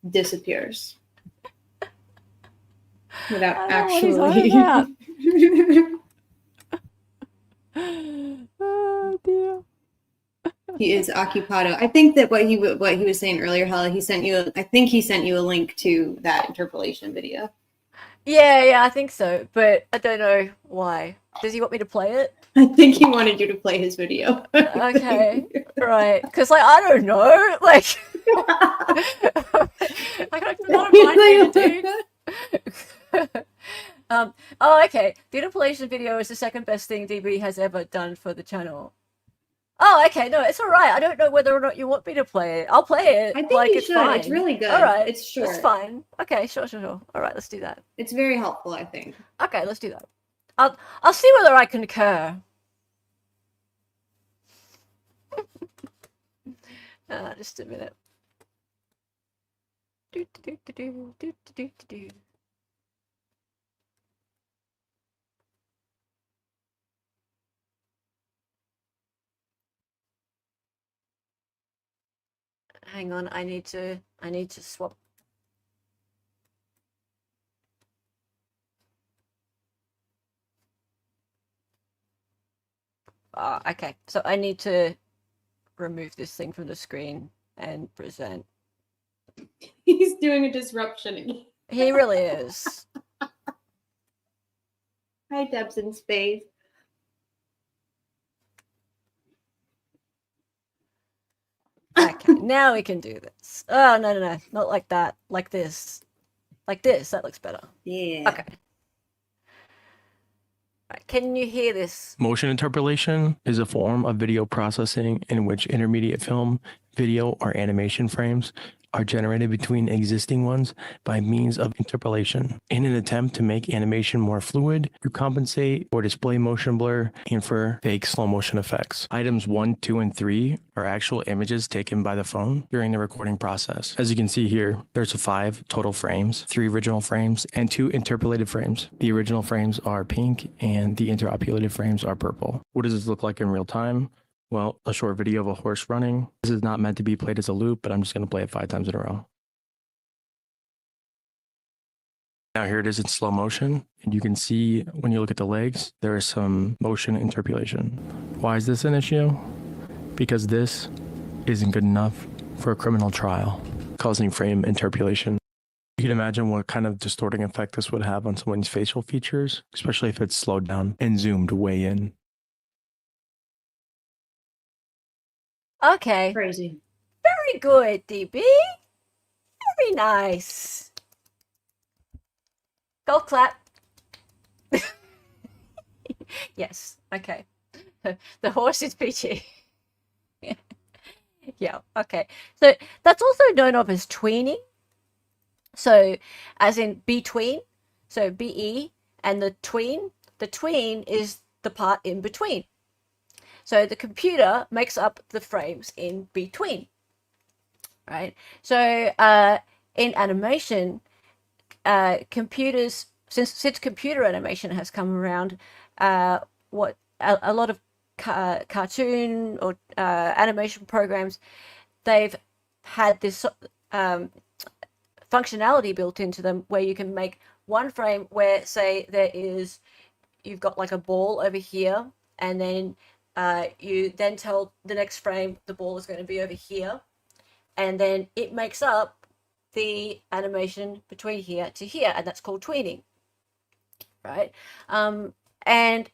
Speaker 2: disappears without
Speaker 1: I know what he's on
Speaker 2: actually.
Speaker 1: about. Oh dear.
Speaker 2: He is occupado. I think that what he was saying earlier, Hella, he sent you a link to that interpolation video.
Speaker 1: Yeah, I think so, but I don't know why. Does he want me to play it?
Speaker 2: I think he wanted you to play his video.
Speaker 1: Okay, right. Because I don't know. Like, I don't mind being a dude. Oh, okay. The interpolation video is the second best thing DB has ever done for the channel. Oh, okay. No, it's all right. I don't know whether or not you want me to play it. I'll play it.
Speaker 2: I think
Speaker 1: like,
Speaker 2: you
Speaker 1: it's
Speaker 2: should.
Speaker 1: fine.
Speaker 2: It's really good.
Speaker 1: All right.
Speaker 2: It's short.
Speaker 1: It's fine. Okay, sure. All right, let's do that.
Speaker 2: It's very helpful, I think.
Speaker 1: Okay, let's do that. I'll see whether I concur. Just a minute. Hang on, I need to swap. Okay, so I need to remove this thing from the screen and present.
Speaker 2: He's doing a disruption.
Speaker 1: He really is.
Speaker 2: Hi, Debs in space.
Speaker 1: Okay, now we can do this. Oh, no, not like that. Like this. Like this. That looks better.
Speaker 2: Yeah.
Speaker 1: Okay. Right, can you hear this?
Speaker 4: Motion interpolation is a form of video processing in which intermediate film, video, or animation frames are generated between existing ones by means of interpolation. In an attempt to make animation more fluid, you compensate for display motion blur and for fake slow motion effects. Items 1, 2, and 3 are actual images taken by the phone during the recording process. As you can see here, there's 5 total frames, 3 original frames, and 2 interpolated frames. The original frames are pink and the interpolated frames are purple. What does this look like in real time? Well, a short video of a horse running. This is not meant to be played as a loop, but I'm just going to play it 5 times in a row. Now here it is in slow motion, and you can see when you look at the legs, there is some motion interpolation. Why is this an issue? Because this isn't good enough for a criminal trial, causing frame interpolation. You can imagine what kind of distorting effect this would have on someone's facial features, especially if it's slowed down and zoomed way in.
Speaker 1: Okay.
Speaker 2: Crazy.
Speaker 1: Very good, DB. Very nice. Golf clap. Yes. Okay. The horse is peachy. Yeah. Okay. So that's also known of as tweening. So as in between. So BE and the tween. The tween is the part in between. So the computer makes up the frames in between, right? So in animation, computers, since computer animation has come around, what a lot of cartoon or animation programs, they've had this functionality built into them where you can make one frame where, say, you've got like a ball over here, and then you then tell the next frame the ball is going to be over here, and then it makes up the animation between here to here, and that's called tweening, right? And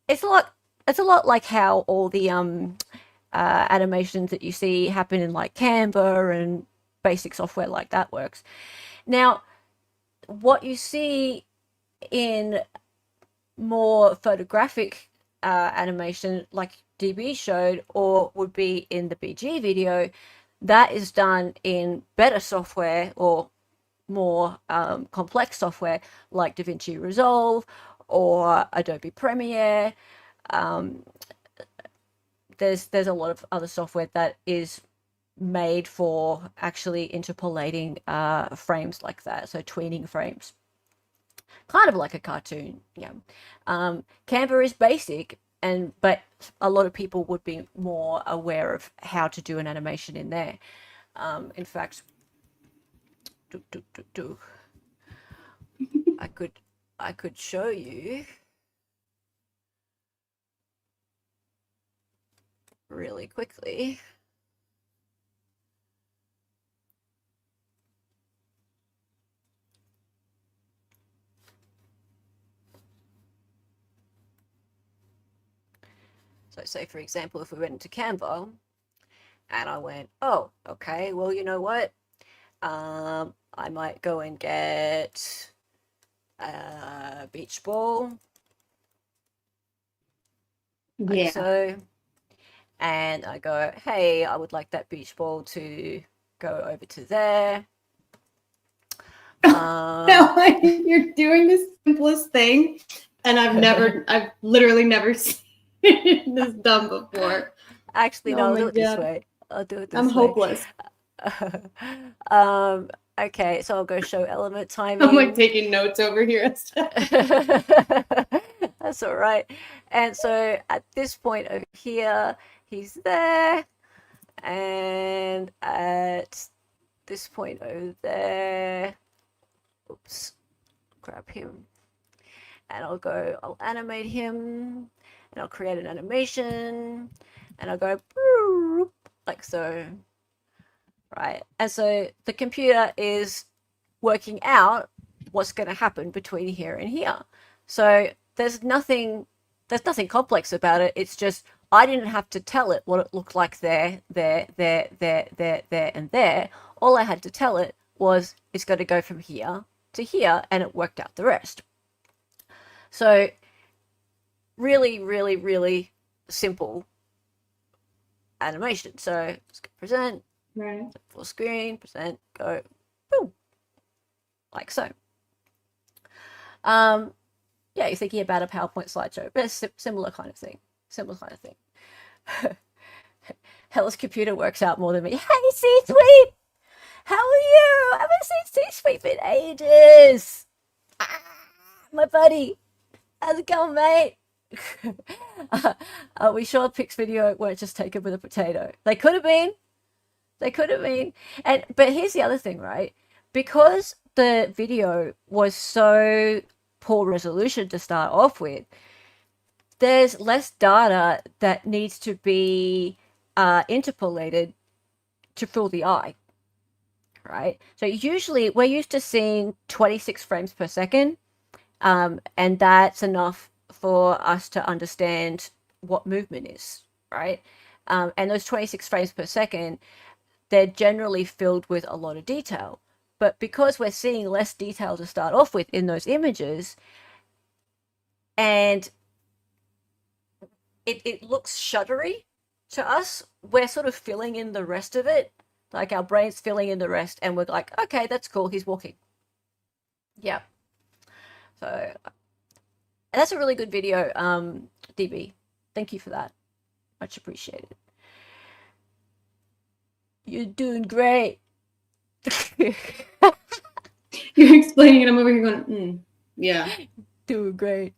Speaker 1: it's a lot like how all the animations that you see happen in like Canva and basic software like that works. Now, what you see in more photographic animation like DB showed, or would be in the BG video, that is done in better software or more complex software like DaVinci Resolve or Adobe Premiere. There's a lot of other software that is made for actually interpolating frames like that, so tweening frames. Kind of like a cartoon, yeah. Canva is basic, but a lot of people would be more aware of how to do an animation in there. In fact, I could show you really quickly. So say, for example, if we went into Canva and I went, oh, okay, well, you know what? I might go and get a beach ball. Like
Speaker 2: Yeah.
Speaker 1: so. And I go, hey, I would like that beach ball to go over to there.
Speaker 2: No, you're doing the simplest thing, and I've literally never seen this done before.
Speaker 1: Actually,
Speaker 2: Oh
Speaker 1: no, I'll
Speaker 2: my
Speaker 1: do it this
Speaker 2: God.
Speaker 1: way. I'll do it this
Speaker 2: I'm
Speaker 1: way.
Speaker 2: hopeless.
Speaker 1: Okay, so I'll go show element timing.
Speaker 2: I'm like taking notes over here and stuff.
Speaker 1: That's all right. And so at this point over here, he's there. And at this point over there, oops, grab him. And I'll animate him, and I'll create an animation, and I'll go boop, like so. Right. And so the computer is working out what's going to happen between here and here. So there's nothing complex about it. It's just I didn't have to tell it what it looked like there, and there. All I had to tell it was it's got to go from here to here, and it worked out the rest. So really, really, really simple animation. So let's go present,
Speaker 2: Right.
Speaker 1: Full screen, present, go, boom, like so. Yeah, you're thinking about a PowerPoint slideshow, but it's similar kind of thing. Similar kind of thing. Hella's computer works out more than me. Hey, C-Sweep! How are you? I haven't seen C-Sweep in ages. Ah, my buddy. How's it going, mate? We sure Pix video weren't just taken with a potato. They could have been. They could have been. But here's the other thing, right? Because the video was so poor resolution to start off with, there's less data that needs to be interpolated to fool the eye, right? So usually we're used to seeing 26 frames per second, and that's enough for us to understand what movement is, right? And those 26 frames per second, they're generally filled with a lot of detail. But because we're seeing less detail to start off with in those images, and it looks shuddery to us, we're sort of filling in the rest of it. Like our brain's filling in the rest, and we're like, okay, that's cool, he's walking. Yeah. So, and that's a really good video, DB. Thank you for that. Much appreciated. You're doing great.
Speaker 2: You're explaining it. I'm over here going, yeah.
Speaker 1: Doing great.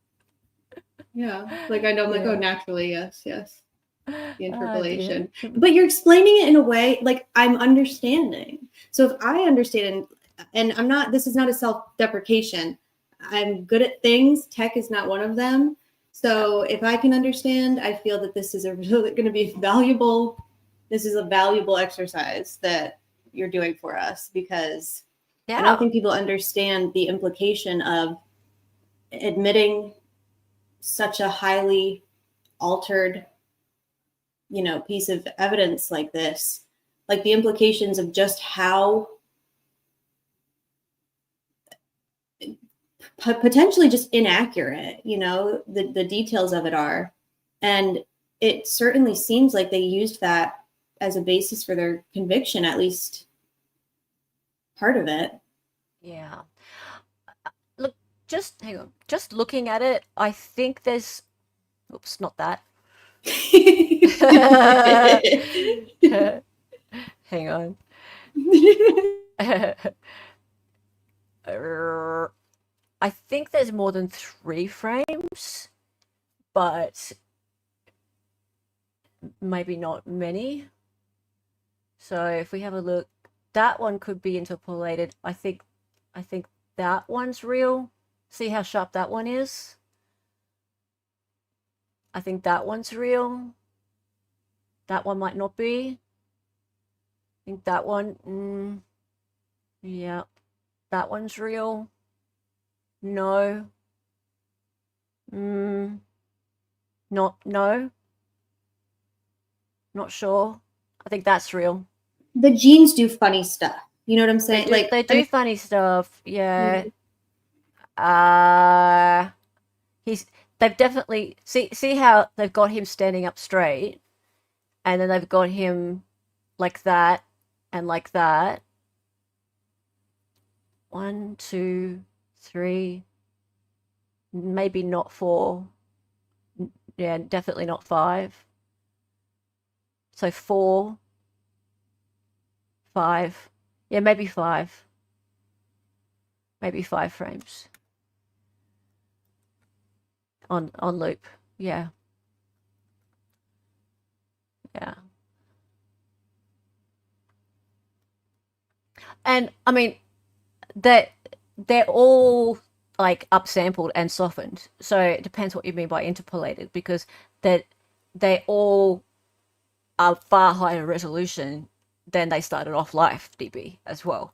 Speaker 2: Yeah. Like I know, I'm like,
Speaker 1: Yeah.
Speaker 2: oh, naturally, yes. The interpolation.
Speaker 1: dear.
Speaker 2: But you're explaining it in a way like I'm understanding. So if I understand, and I'm not, this is not a self-deprecation. I'm good at things. Tech is not one of them. So if I can understand, I feel that this is really going to be valuable. This is a valuable exercise that you're doing for us, because I don't think people understand the implication of admitting such a highly altered, piece of evidence like this, like the implications of just how potentially just inaccurate, the details of it are. And it certainly seems like they used that as a basis for their conviction, at least part of it.
Speaker 1: Yeah. Look, just hang on. Just looking at it, I think there's. Oops, not that. Hang on. I think there's more than 3 frames, but maybe not many. So if we have a look, that one could be interpolated. I think that one's real. See how sharp that one is? I think that one's real. That one might not be. I think that one, yeah. That one's real. No. No. Not sure. I think that's real.
Speaker 2: The genes do funny stuff. You know what I'm saying?
Speaker 1: They do funny stuff. Yeah. They've definitely see how they've got him standing up straight, and then they've got him like that and like that. 1, 2, 3, maybe not 4. Yeah, definitely not 5. So 4, 5. Yeah, maybe 5. Maybe 5 frames on loop. Yeah. And I mean that they're all like upsampled and softened. So it depends what you mean by interpolated, because they all are far higher resolution than they started off life, DB, as well,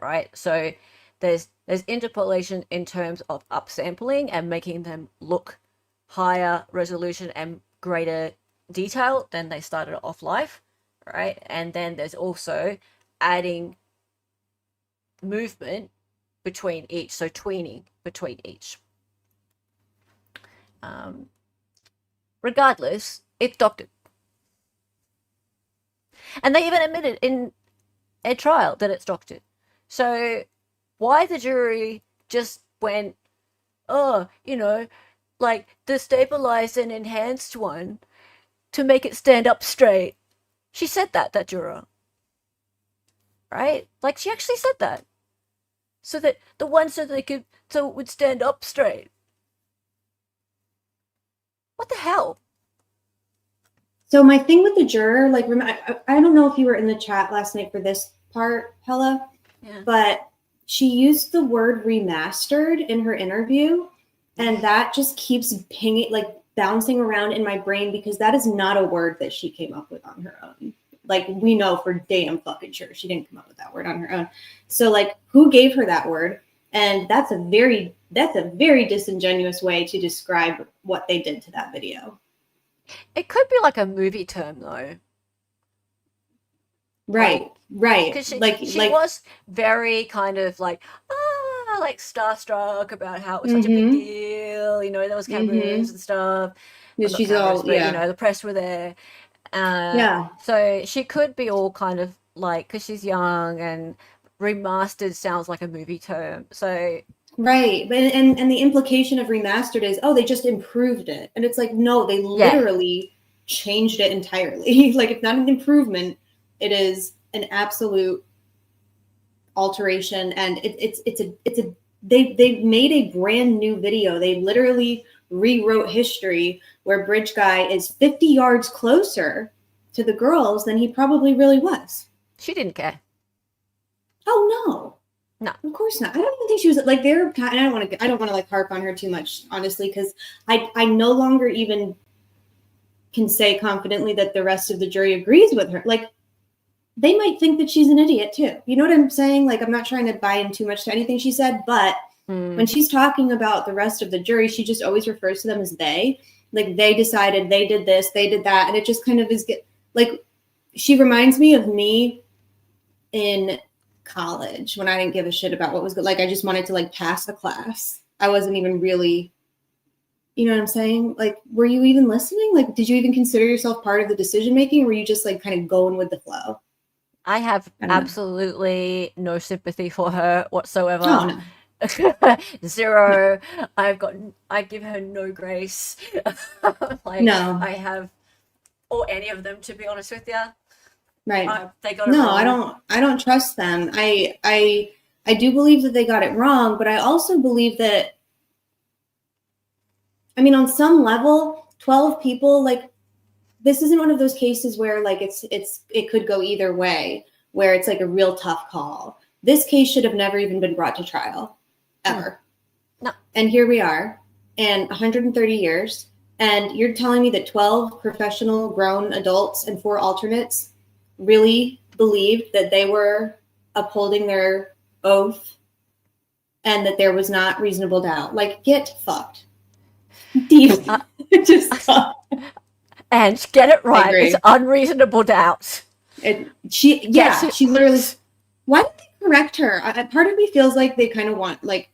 Speaker 1: right? So there's interpolation in terms of upsampling and making them look higher resolution and greater detail than they started off life, right? And then there's also adding movement between each, so tweening between each. Regardless, it's doctored. And they even admitted in a trial that it's doctored. So why the jury just went, oh, like the stabilized and enhanced one to make it stand up straight. She said that juror. Right? Like she actually said that. So that the one so it would stand up straight. What the hell?
Speaker 2: So my thing with the juror, like, I don't know if you were in the chat last night for this part, Hella,
Speaker 1: Yeah.
Speaker 2: but she used the word remastered in her interview, and that just keeps pinging, like bouncing around in my brain, because that is not a word that she came up with on her own. Like, we know for damn fucking sure she didn't come up with that word on her own. So, like, who gave her that word? And that's a very disingenuous way to describe what they did to that video.
Speaker 1: It could be like a movie term though.
Speaker 2: Right.
Speaker 1: Because she
Speaker 2: Like
Speaker 1: was very kind of like starstruck about how it was such a big deal. There was cameras and stuff.
Speaker 2: Yeah,
Speaker 1: Well, not
Speaker 2: she's
Speaker 1: cameras,
Speaker 2: all,
Speaker 1: but
Speaker 2: yeah.
Speaker 1: the press were there.
Speaker 2: Yeah.
Speaker 1: So she could be all kind of like, because she's young, and remastered sounds like a movie term. So
Speaker 2: Right. But and the implication of remastered is, oh, they just improved it. And it's like, no, they literally changed it entirely. Like, it's not an improvement. It is an absolute alteration. And they made a brand new video. They literally rewrote history, where Bridge Guy is 50 yards closer to the girls than he probably really was.
Speaker 1: she didn't care.
Speaker 2: Oh no.
Speaker 1: No.
Speaker 2: Of course not. I don't even think she was like, I don't want to like harp on her too much, honestly, because I no longer even can say confidently that the rest of the jury agrees with her. Like, they might think that she's an idiot too. You know what I'm saying? Like, I'm not trying to buy in too much to anything she said, but when she's talking about the rest of the jury, she just always refers to them as they. Like, they decided, they did this, they did that, and it just kind of is like, she reminds me of me in college when I didn't give a shit about what was good. Like, I just wanted to like pass the class. I wasn't even really, you know what I'm saying? Like, were you even listening? Like, did you even consider yourself part of the decision making? Or were you just like kind of going with the flow?
Speaker 1: I have
Speaker 2: I don't know.
Speaker 1: absolutely no sympathy for her whatsoever.
Speaker 2: Oh no.
Speaker 1: Zero. I give her no grace. Like,
Speaker 2: No.
Speaker 1: I have, or any of them, to be honest with you.
Speaker 2: Right.
Speaker 1: They got it
Speaker 2: No,
Speaker 1: wrong.
Speaker 2: I don't trust them. I do believe that they got it wrong, but I also believe that, I mean, on some level, 12 people, like, this isn't one of those cases where like it could go either way, where it's like a real tough call. This case should have never even been brought to trial, ever.
Speaker 1: No.
Speaker 2: And here we are, and 130 years, and you're telling me that 12 professional grown adults and 4 alternates really believed that they were upholding their oath and that there was not reasonable doubt. Like, get fucked. Deep. Just fucked.
Speaker 1: And get it right. It's unreasonable doubt.
Speaker 2: She literally. Why did they correct her? Part of me feels like they kind of want, like,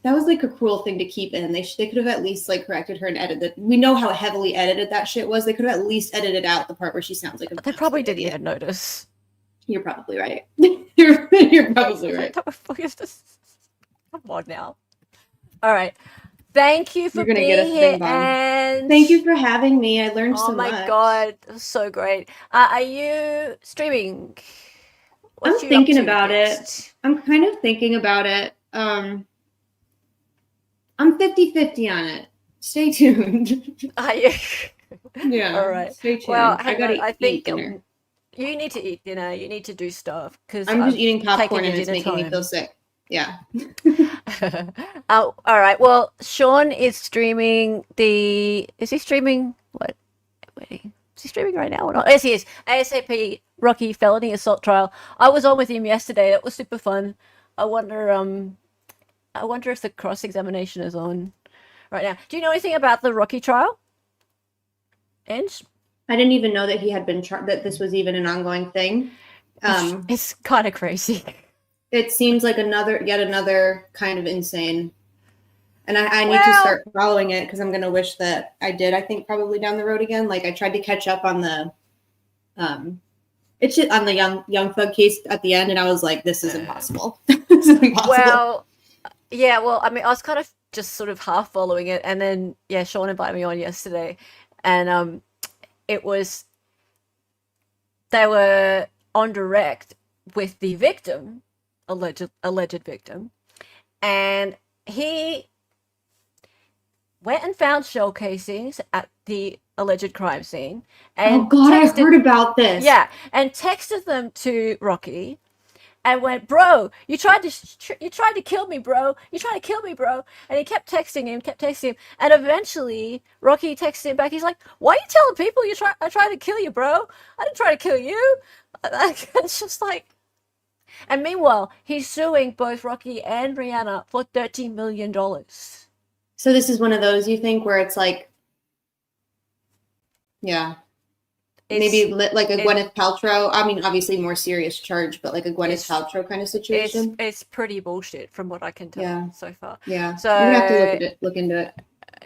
Speaker 2: that was like a cruel thing to keep in. They could have at least like corrected her and edited. We know how heavily edited that shit was. They could have at least edited out the part where she sounds like a.
Speaker 1: They probably didn't even notice.
Speaker 2: You're probably right. You're probably right.
Speaker 1: Come on now. All right. Thank you for being here, and
Speaker 2: thank you for having me. I learned so much.
Speaker 1: Oh my god, it was so great. Are you streaming?
Speaker 2: I'm thinking about it. I'm kind of thinking about it. I'm 50-50 on it. Stay tuned.
Speaker 1: Are you?
Speaker 2: Yeah.
Speaker 1: All right.
Speaker 2: Stay tuned.
Speaker 1: Well,
Speaker 2: I think dinner.
Speaker 1: You need to eat dinner. You need to do stuff, because
Speaker 2: I'm just eating popcorn and it's making me feel sick. Yeah.
Speaker 1: Oh, all right. Well, Sean is streaming is he streaming what? Wait, is he streaming right now or not? Yes, he is. ASAP Rocky Felony Assault Trial. I was on with him yesterday. That was super fun. I wonder if the cross-examination is on right now. Do you know anything about the Rocky trial? Ange?
Speaker 2: I didn't even know that he had been that this was even an ongoing thing.
Speaker 1: It's kind of crazy.
Speaker 2: It seems like yet another kind of insane. And I need to start following it, because I'm going to wish that I did. I think probably down the road again. Like, I tried to catch up on the It's just on the young thug case at the end, and I was like, this is impossible. This is impossible.
Speaker 1: Well, yeah, well, I mean, I was kind of just sort of half following it, and then yeah, Sean invited me on yesterday, and it was they were on direct with the victim, alleged victim, and he went and found shell casings at the alleged crime scene, and
Speaker 2: oh God, I heard about this.
Speaker 1: yeah, and texted them to Rocky, and went, bro, you tried to kill me, bro. You tried to kill me, bro. And he kept texting him, and eventually Rocky texted him back. He's like, why are you telling people I tried to kill you, bro? I didn't try to kill you. It's just like, and meanwhile, he's suing both Rocky and Rihanna for $30 million.
Speaker 2: So this is one of those, you think, where it's like, yeah. Maybe like a Gwyneth Paltrow. I mean, obviously more serious charge, but like a Gwyneth Paltrow kind of situation.
Speaker 1: It's pretty bullshit from what I can tell so far.
Speaker 2: Yeah.
Speaker 1: So
Speaker 2: you're gonna have to look into it.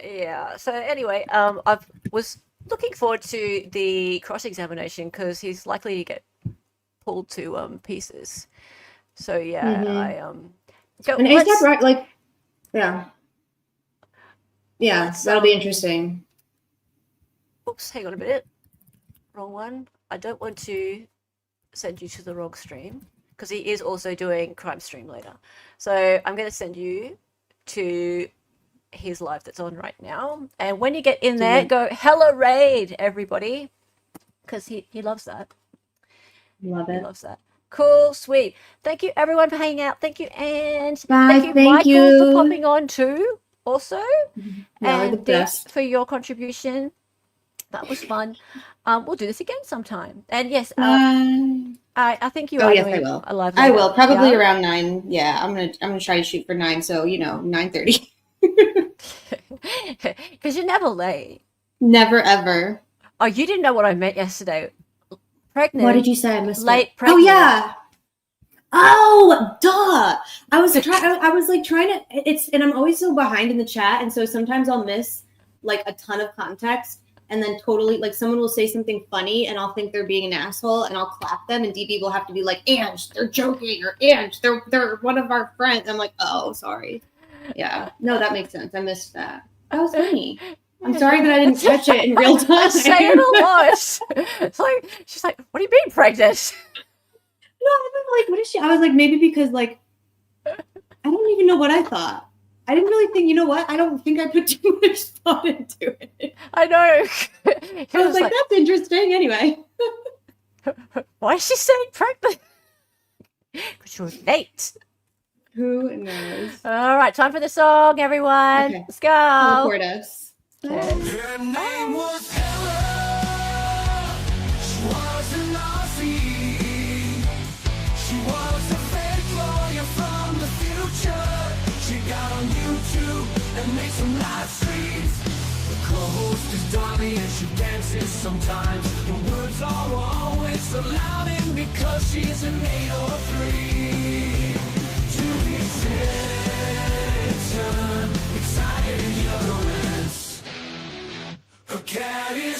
Speaker 1: Yeah. So anyway, I was looking forward to the cross-examination because he's likely to get pulled to pieces. So yeah,
Speaker 2: and ASAP, right? Like, yeah, that'll be interesting.
Speaker 1: Oops, hang on a minute. Wrong one. I don't want to send you to the wrong stream because he is also doing crime stream later. So I'm going to send you to his live that's on right now. And when you get in there, go hella raid, everybody, because he loves that.
Speaker 2: Love it.
Speaker 1: He loves that. Cool, sweet. Thank you, everyone, for hanging out. Thank you, and
Speaker 2: bye.
Speaker 1: Thank you, Michael, for popping on too. Also, and
Speaker 2: the best
Speaker 1: for your contribution. That was fun. We'll do this again sometime. And yes, I think you are
Speaker 2: yes,
Speaker 1: doing
Speaker 2: I will.
Speaker 1: a live.
Speaker 2: I will probably around 9. Yeah, I'm gonna try to shoot for 9. So 9:30.
Speaker 1: Because you're never late.
Speaker 2: Never ever.
Speaker 1: Oh, you didn't know what I meant yesterday. Pregnant.
Speaker 2: What did you say? I missed
Speaker 1: late
Speaker 2: it.
Speaker 1: pregnant.
Speaker 2: Oh yeah. Oh, duh. I was like trying to. And I'm always so behind in the chat, and so sometimes I'll miss like a ton of context. And then totally, like, someone will say something funny, and I'll think they're being an asshole, and I'll clap them, and DB will have to be like, "Ange, they're joking," or "Ange, they're one of our friends." I'm like, "Oh, sorry." Yeah, no, that makes sense. I missed that. That was funny. I'm sorry that I didn't catch it in real time.
Speaker 1: I say it a lot. It's like she's like, "What do you mean pregnant?"
Speaker 2: No, I'm like, what is she? I was like, maybe because like, I don't even know what I thought. I didn't really think, you know what? I don't think I put too much thought into it.
Speaker 1: I know.
Speaker 2: I was like, that's interesting anyway.
Speaker 1: Why is she saying pregnant? Because you're late.
Speaker 2: Who knows?
Speaker 1: All right, time for the song, everyone.
Speaker 2: Okay.
Speaker 1: Let's go.
Speaker 2: Record us.
Speaker 1: Okay.
Speaker 5: Her name was Ella. She was an Aussie. She was a fake lawyer from the future. She got on YouTube and made some live streams. The co-host is Donnie and she dances sometimes. The words are always so loud and because she's an 803. To the attention, excited ignorance. Her cat is